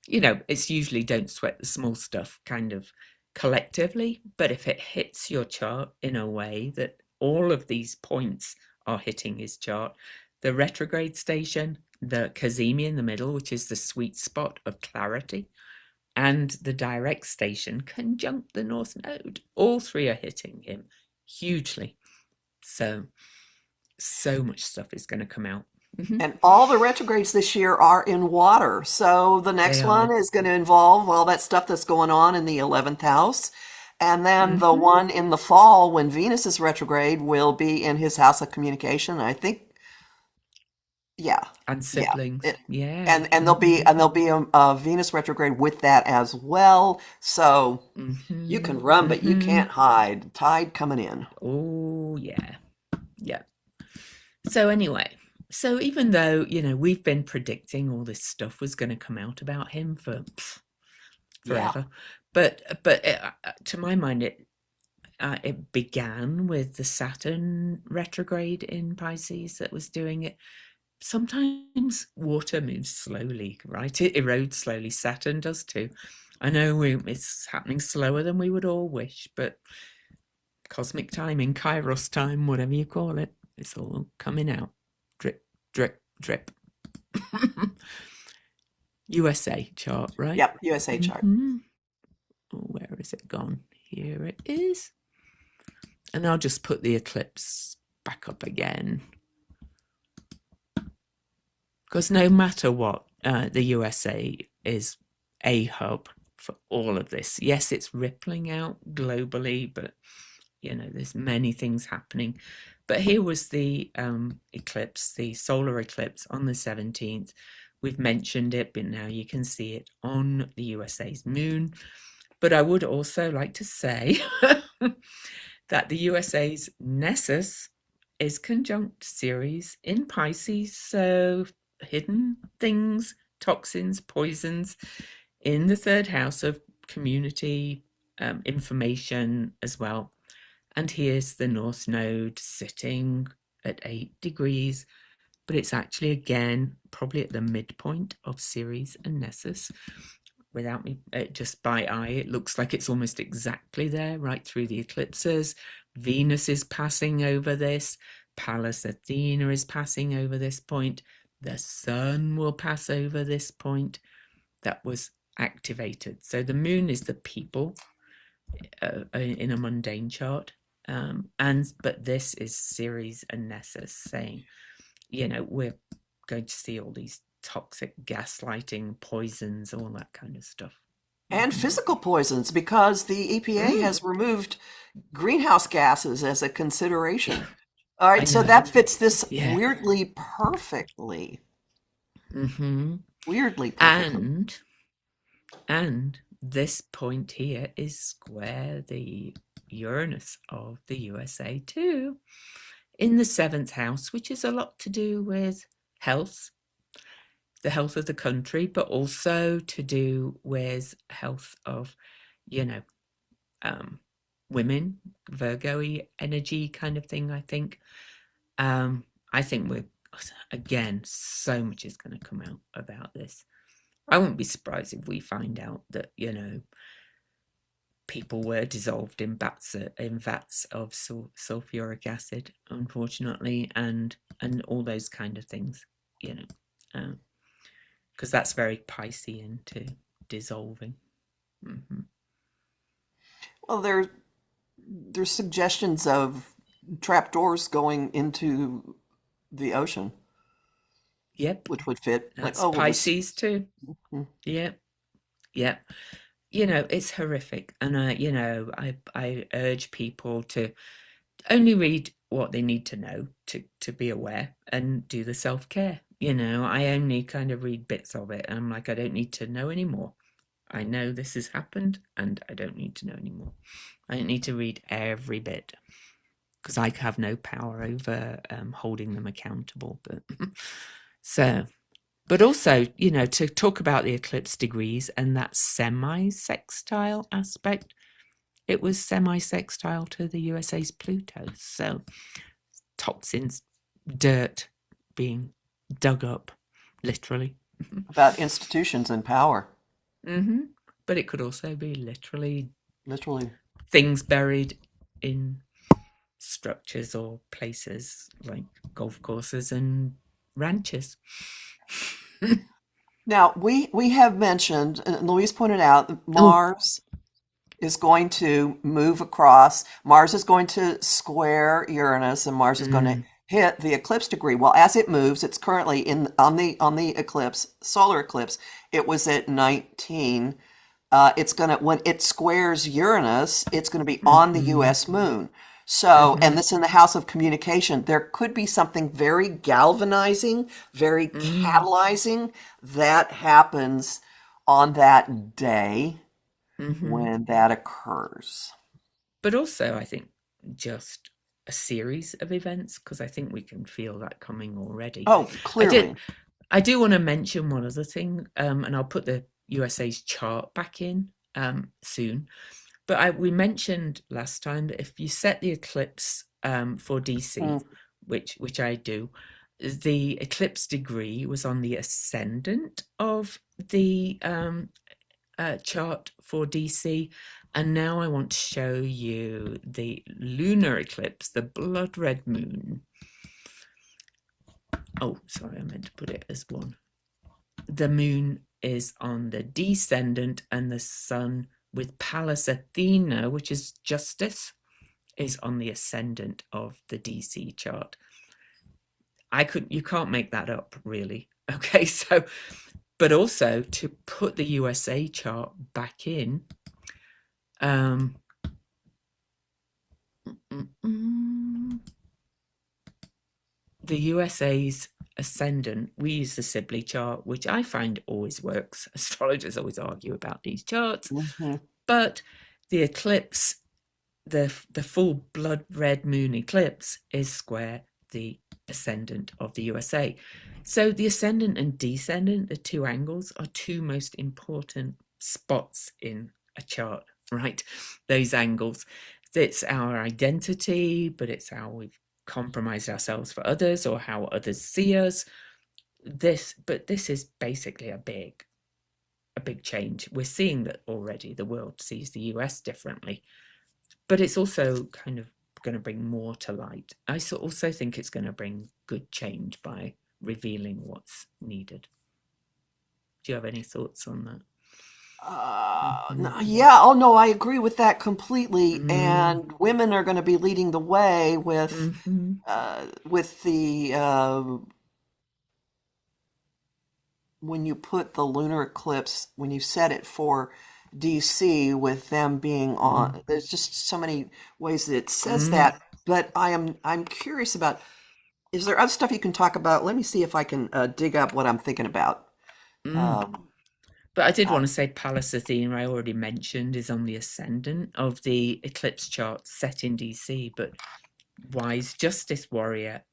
it's usually don't sweat the small stuff kind of collectively. But if it hits your chart in a way that all of these points are hitting his chart, the retrograde station, the Cazimi in the middle, which is the sweet spot of clarity, and the direct station conjunct the North Node. All three are hitting him hugely. So much stuff is going to come out. And all the retrogrades this year are in water. So the They next one are. is going to involve all that stuff that's going on in the 11th house. And then the Hmm. one in the fall when Venus is retrograde will be in his house of communication. I think, yeah, And yeah. siblings. It, Yeah. and Hmm. there'll be a Venus retrograde with that as well. So you Hmm. can run, but you Hmm. can't hide. Tide coming in. Oh, yeah. Yeah. So, anyway, so even though, we've been predicting all this stuff was going to come out about him for Yeah. forever, but to my mind, it began with the Saturn retrograde in Pisces that was doing it. Sometimes water moves slowly, right? It erodes slowly. Saturn does too. I know it's happening slower than we would all wish, but cosmic timing, Kairos time, whatever you call it, it's all coming out. Drip, drip, drip. USA chart, right? Yep. USA chart. Mm-hmm. Oh, where is it gone? Here it is. And I'll just put the eclipse back up again. Because no matter what, the USA is a hub for all of this. Yes, it's rippling out globally, but there's many things happening. But here was the eclipse, the solar eclipse on the 17th. We've mentioned it, but now you can see it on the USA's moon. But I would also like to say that the USA's Nessus is conjunct Ceres in Pisces, so hidden things, toxins, poisons in the third house of community information as well. And here's the North Node sitting at 8 degrees, but it's actually again probably at the midpoint of Ceres and Nessus. Without me, just by eye, it looks like it's almost exactly there, right through the eclipses. Venus is passing over this. Pallas Athena is passing over this point. The sun will pass over this point. That was activated. So the moon is the people in a mundane chart. But this is Ceres and Nessus saying, we're going to see all these toxic gaslighting, poisons, all that kind of stuff. And physical poisons, because the EPA has removed greenhouse gases as a consideration. All right, so that fits this weirdly perfectly. Mm-hmm. Weirdly perfectly. And this point here is square the Uranus of the USA too, in the 7th house, which is a lot to do with health, the health of the country, but also to do with health of, women, Virgo-y energy kind of thing, I think. I think again, so much is going to come out about this. I wouldn't be surprised if we find out that, people were dissolved in vats of sulfuric acid, unfortunately, and all those kind of things, because that's very Piscean too, dissolving. Mm-hmm. Well, there's suggestions of trapdoors going into the ocean. Yep, which would fit. That's Pisces too. Mm-hmm. Yep. It's horrific, and I urge people to only read what they need to know to be aware and do the self-care. I only kind of read bits of it, and I'm like, I don't need to know anymore. I know this has happened, and I don't need to know anymore. I don't need to read every bit because I have no power over holding them accountable. But also, to talk about the eclipse degrees and that semi-sextile aspect, it was semi-sextile to the USA's Pluto. So toxins, dirt being dug up, literally. About institutions and power. Mm-hmm. But it could also be literally things buried in structures or places like golf courses and ranches. Now, we have mentioned, and Louise pointed out, Mars is going to move across. Mars is going to square Uranus, and Mars is going to hit the eclipse degree. Well, as it moves, it's currently on the eclipse, solar eclipse. It was at 19. It's gonna, when it squares Uranus, it's going to be on the U.S. moon. So, and this in the house of communication, there could be something very galvanizing, very catalyzing that happens on that day when that occurs. But also, I think just a series of events, because I think we can feel that coming already. Oh, clearly. I do want to mention one other thing, and I'll put the USA's chart back in soon. But we mentioned last time that if you set the eclipse for DC, which I do, the eclipse degree was on the ascendant of the chart for DC. And now I want to show you the lunar eclipse, the blood red moon. Oh, sorry, I meant to put it as one. The moon is on the descendant, and the sun with Pallas Athena, which is justice, is on the ascendant of the DC chart. You can't make that up, really. Okay, so, but also to put the USA chart back in, um, mm, mm, the USA's ascendant, we use the Sibley chart, which I find always works. Astrologers always argue about these charts, Hmm. but the eclipse, the full blood red moon eclipse, is square the ascendant of the USA. So the ascendant and descendant, the two angles, are two most important spots in a chart, right? Those angles. It's our identity, but it's how we've compromised ourselves for others or how others see us. This is basically a big change. We're seeing that already. The world sees the US differently, but it's also kind of going to bring more to light. I also think it's going to bring good change by revealing what's needed. Do you have any thoughts on that? Mm-hmm. Yeah, oh no, I agree with that completely. Mm, And women are going to be leading the way mm-hmm. with the when you put the lunar eclipse, when you set it for DC, with them being on, there's just so many ways that it says Mm, that. But I'm curious about, is there other stuff you can talk about? Let me see if I can dig up what I'm thinking about. mm. Um, But I did uh, want to say Pallas Athena, I already mentioned, is on the ascendant of the eclipse chart set in DC, but Wise Justice Warrior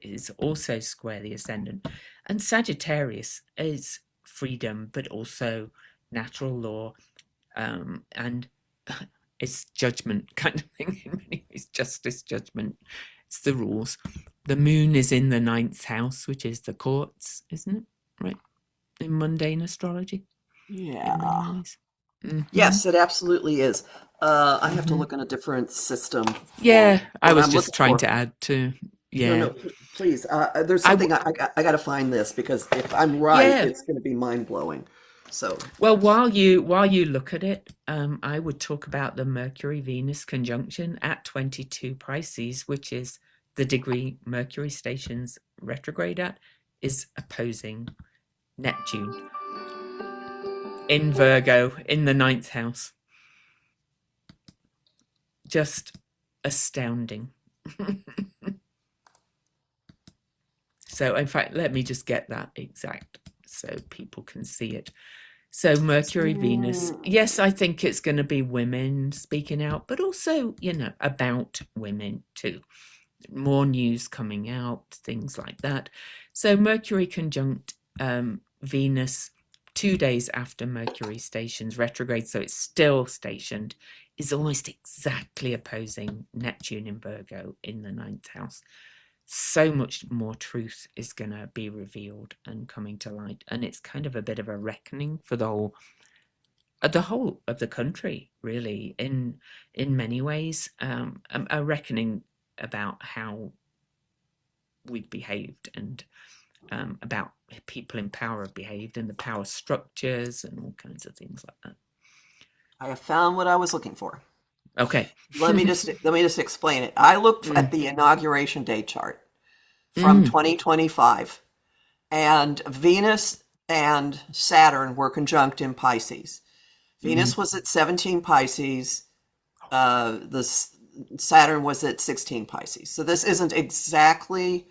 is also square the ascendant. And Sagittarius is freedom, but also natural law, and it's judgment kind of thing in many ways, justice, judgment. It's the rules. The moon is in the ninth house, which is the courts, isn't it? Right? In mundane astrology, in many yeah. ways. Mm-hmm. Yes, it absolutely is. I have to Mm-hmm. look in a different system for Yeah, I what was I'm just looking trying for. to add to, No, yeah. no, please. There's I, something I got to find this because if I'm right, yeah. it's going to be mind blowing. So, Well, while you look at it, I would talk about the Mercury Venus conjunction at 22 Pisces, which is the degree Mercury stations retrograde at, is opposing Neptune in Virgo in the ninth house. Just astounding. So, in fact, let me just get that exact so people can see it. So Mercury, Venus. mm, Yes, I think it's going to be women speaking out, but also, about women too. More news coming out, things like that. So Mercury conjunct Venus 2 days after Mercury stations retrograde, so it's still stationed, is almost exactly opposing Neptune in Virgo in the ninth house. So much more truth is going to be revealed and coming to light, and it's kind of a bit of a reckoning for the whole of the country, really, in many ways, a reckoning about how we've behaved and about people in power have behaved and the power structures and all kinds of things like that. I have found what I was looking for. Okay. Let me just explain it. I looked at Mm, the inauguration day chart from mm, 2025, and Venus and Saturn were conjunct in Pisces. mm, Venus was at 17 Pisces. The Saturn was at 16 Pisces. So this isn't exactly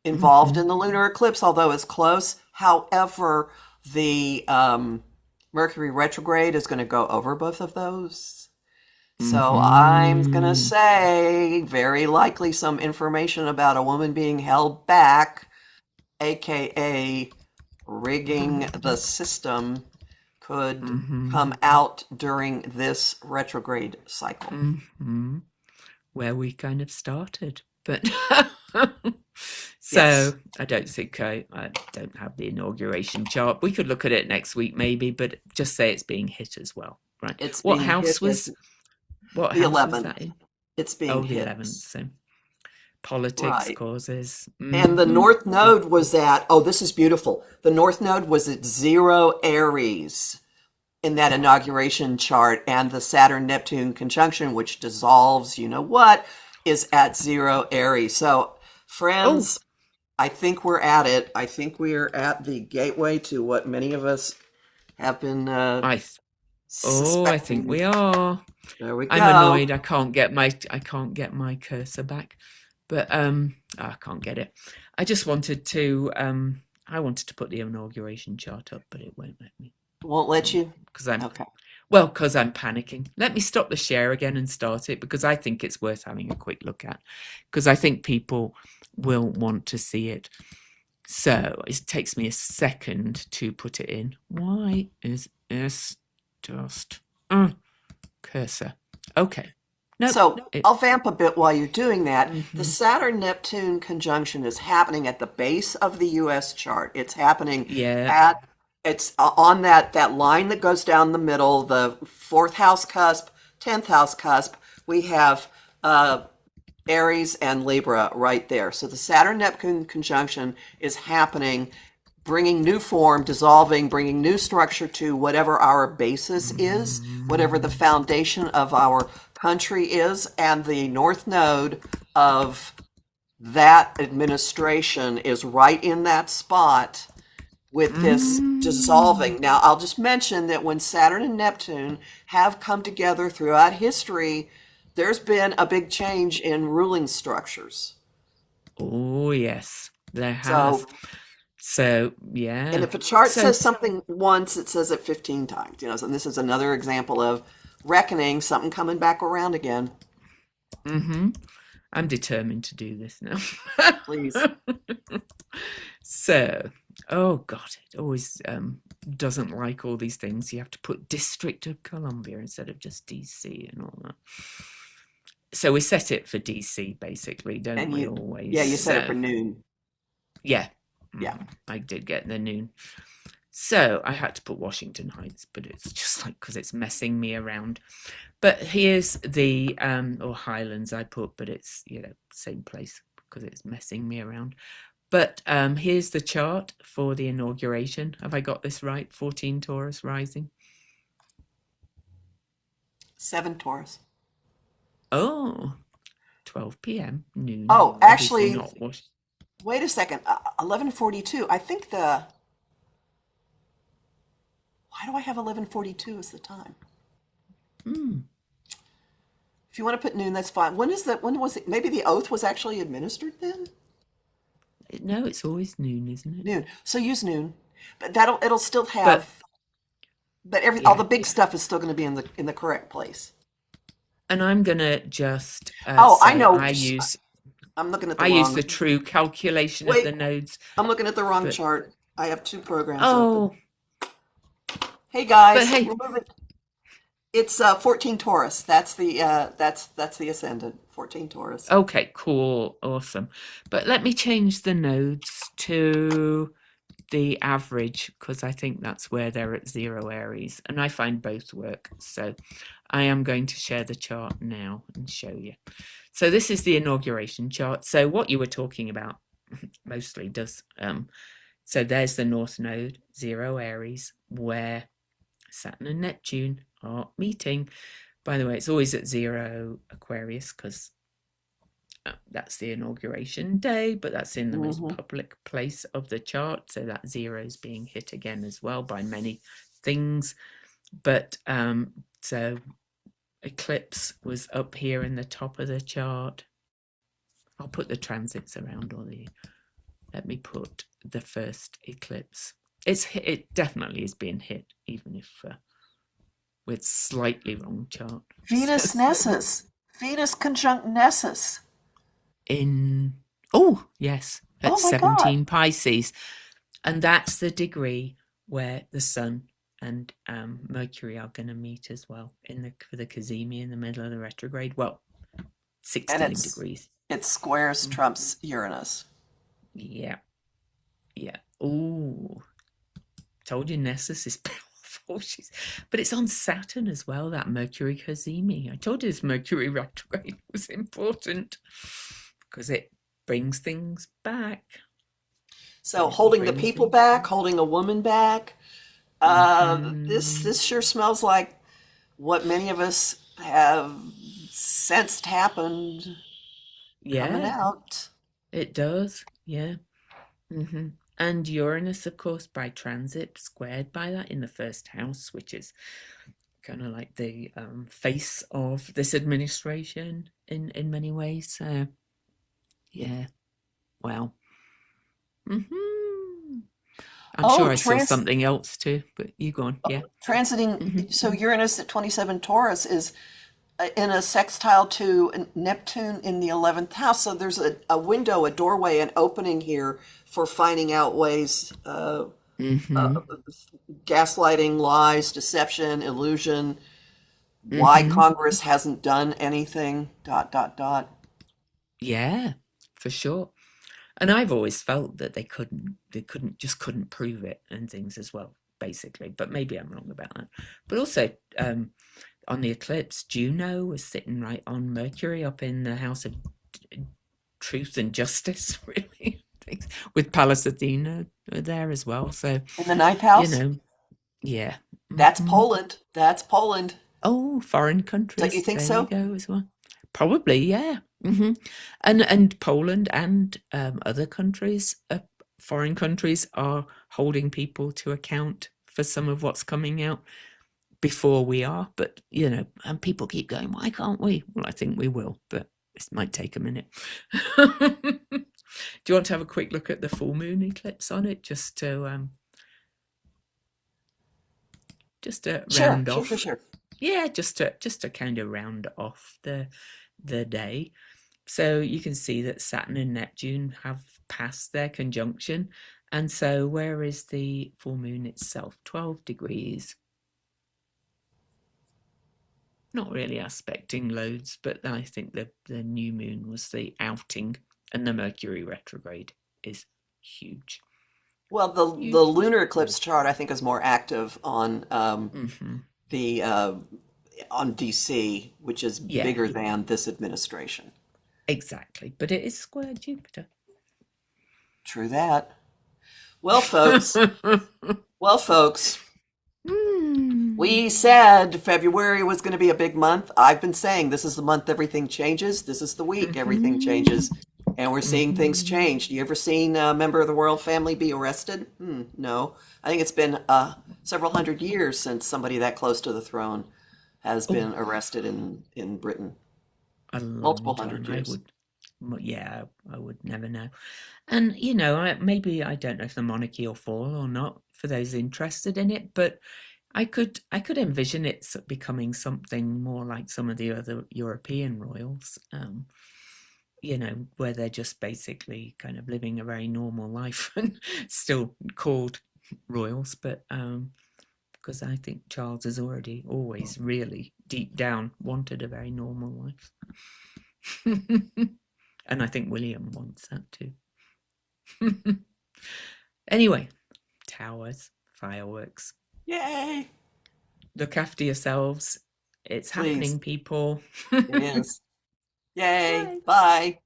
involved mm, in the lunar eclipse, although it's close. However, the Mercury retrograde is going to go over both of those. So I'm going to mm, say very likely some information about a woman being held back, aka rigging the system, could come mm, out during this retrograde cycle. mm. Where we kind of started, but Yes, so I don't think I don't have the inauguration chart. We could look at it next week maybe, but just say it's being hit as well, right? it's What being house hit as was what the house was 11th. that in? It's being Oh, the hit. 11th. So politics, Right. causes. And the Mm-hmm. North Node was at, oh, this is beautiful. The North Node was at 0 Aries in that inauguration chart, and the Saturn Neptune conjunction, which dissolves, you know what, is at 0 Aries. So, Oh, friends, I think we're at it. I think we're at the gateway to what many of us have been I th- oh, I think suspecting. we are. There we I'm go. annoyed. I can't get my cursor back, but I can't get it. I just wanted to I wanted to put the inauguration chart up, but it won't let me Won't let you? because I'm Okay. well, because I'm panicking. Let me stop the share again and start it because I think it's worth having a quick look at because I think people will want to see it. So it takes me a second to put it in. Why is this just cursor? Okay. Nope. So It. I'll vamp a bit while you're doing that. The Mhm. Saturn-Neptune conjunction is happening at the base of the U.S. chart. It's happening Yeah. at it's on that line that goes down the middle, the fourth house cusp, 10th house cusp. We have Aries and Libra right there. So the Saturn-Neptune conjunction is happening, bringing new form, dissolving, bringing new structure to whatever our basis is, whatever the Mm. foundation of our country is, and the North Node of that administration is right in that spot with this Mm. dissolving. Now, I'll just mention that when Saturn and Neptune have come together throughout history, there's been a big change in ruling structures. Oh, yes, there has. So, So, and yeah. if a chart So, says something once, it says it 15 times, so this is another example of reckoning, something coming back around again. hmm I'm determined to do this now. Please. So, oh God, it always doesn't like all these things. You have to put District of Columbia instead of just DC and all that. So we set it for DC basically, don't And we yeah, always? you set it for So, noon. yeah, Yeah. I did get the noon. So I had to put Washington Heights, but it's just like because it's messing me around. But here's the or Highlands I put, but it's same place because it's messing me around. But here's the chart for the inauguration. Have I got this right? 14 Taurus rising. 7 Taurus. Oh, 12 p.m. noon. Oh, Obviously actually, not wash. wait a second. 11:42. I think the why do I have 11:42 as the time? Hmm. If you want to put noon, that's fine. When was it? Maybe the oath was actually administered then? No, it's always noon, isn't it? Noon. So use noon. But it'll still But have but all yeah, the big stuff is still going to be in the correct place. and I'm gonna just Oh, I say know. I'm looking at the I use wrong. the true calculation of Wait, the nodes, I'm looking at the wrong but chart. I have two programs open. oh, Hey but guys, hey, we're moving. It's 14 Taurus. That's the ascendant. 14 Taurus. okay, cool, awesome. But let me change the nodes to the average because I think that's where they're at zero Aries, and I find both work. So I am going to share the chart now and show you. So this is the inauguration chart. So what you were talking about mostly does. So there's the North Node, zero Aries, where Saturn and Neptune are meeting. By the way, it's always at zero Aquarius because that's the inauguration day, but that's in the most Hmm. public place of the chart. So that zero is being hit again as well by many things. But so Eclipse was up here in the top of the chart. I'll put the transits around or the let me put the first eclipse. It definitely is being hit, even if with slightly wrong chart. So Venus Nessus. Venus conjunct Nessus. in oh yes, at Oh my God. 17 Pisces, and that's the degree where the Sun and Mercury are going to meet as well in the for the Cazimi in the middle of the retrograde. Well, And 16 degrees. it squares Mm, Trump's Uranus. yeah, yeah. Oh, told you Nessus is powerful. But it's on Saturn as well, that Mercury Cazimi. I told you this Mercury retrograde was important because it brings things back. So It'll holding the bring people things back, back. holding a woman back. Hmm. This sure smells like what many of us have sensed happened coming Yeah, out. it does. Yeah. hmm And Uranus, of course, by transit, squared by that in the first house, which is kind of like the face of this administration in many ways. So yeah, well, hmm I'm Oh, sure I saw something else too, but you go on. Yeah. transiting. hmm So Uranus at 27 Taurus is in a sextile to Neptune in the 11th house. So there's a window, a doorway, an opening here for finding out ways, hmm gaslighting, lies, deception, illusion, why hmm Congress hasn't done anything, dot, dot, dot. Yeah, for sure. And I've always felt that just couldn't prove it and things as well, basically. But maybe I'm wrong about that. But also, on the eclipse, Juno was sitting right on Mercury up in the house of truth and justice, really, with Pallas Athena there as well. So, In the ninth you house, know, yeah. that's hmm Poland. That's Poland. Oh, foreign Don't you countries. think There you so? go as well. Probably, yeah. And Poland and other countries, foreign countries, are holding people to account for some of what's coming out before we are. But and people keep going, why can't we? Well, I think we will, but it might take a minute. Do you want to have a quick look at the full moon eclipse on it, just to Sure, round sure, sure, off? sure. Yeah, just to kind of round off the day. So you can see that Saturn and Neptune have passed their conjunction. And so where is the full moon itself? 12 degrees. Not really aspecting loads, but I think the new moon was the outing, and the Mercury retrograde is huge. Well, the Huge. lunar eclipse chart I think is more active on hmm the on DC, which is Yeah, bigger than this administration. exactly. But it is square Jupiter. True that. Well, folks, well, folks, Hmm. we said February was going to be a big month. I've been saying this is the month everything changes. This is the week everything hmm changes. And we're seeing things hmm change. You ever seen a member of the royal family be arrested? No. I think it's been several hundred years since somebody that close to the throne has Oh, been arrested in Britain. a Multiple long hundred time. I years. would, yeah, I would never know. And maybe I don't know if the monarchy will fall or not for those interested in it, but I could envision it becoming something more like some of the other European royals. Where they're just basically kind of living a very normal life and still called royals, but because I think Charles has already always really deep down wanted a very normal life. And I think William wants that too. Anyway, towers, fireworks. Yay! Look after yourselves. It's Please. happening, people. It is. Yay. Bye. Bye.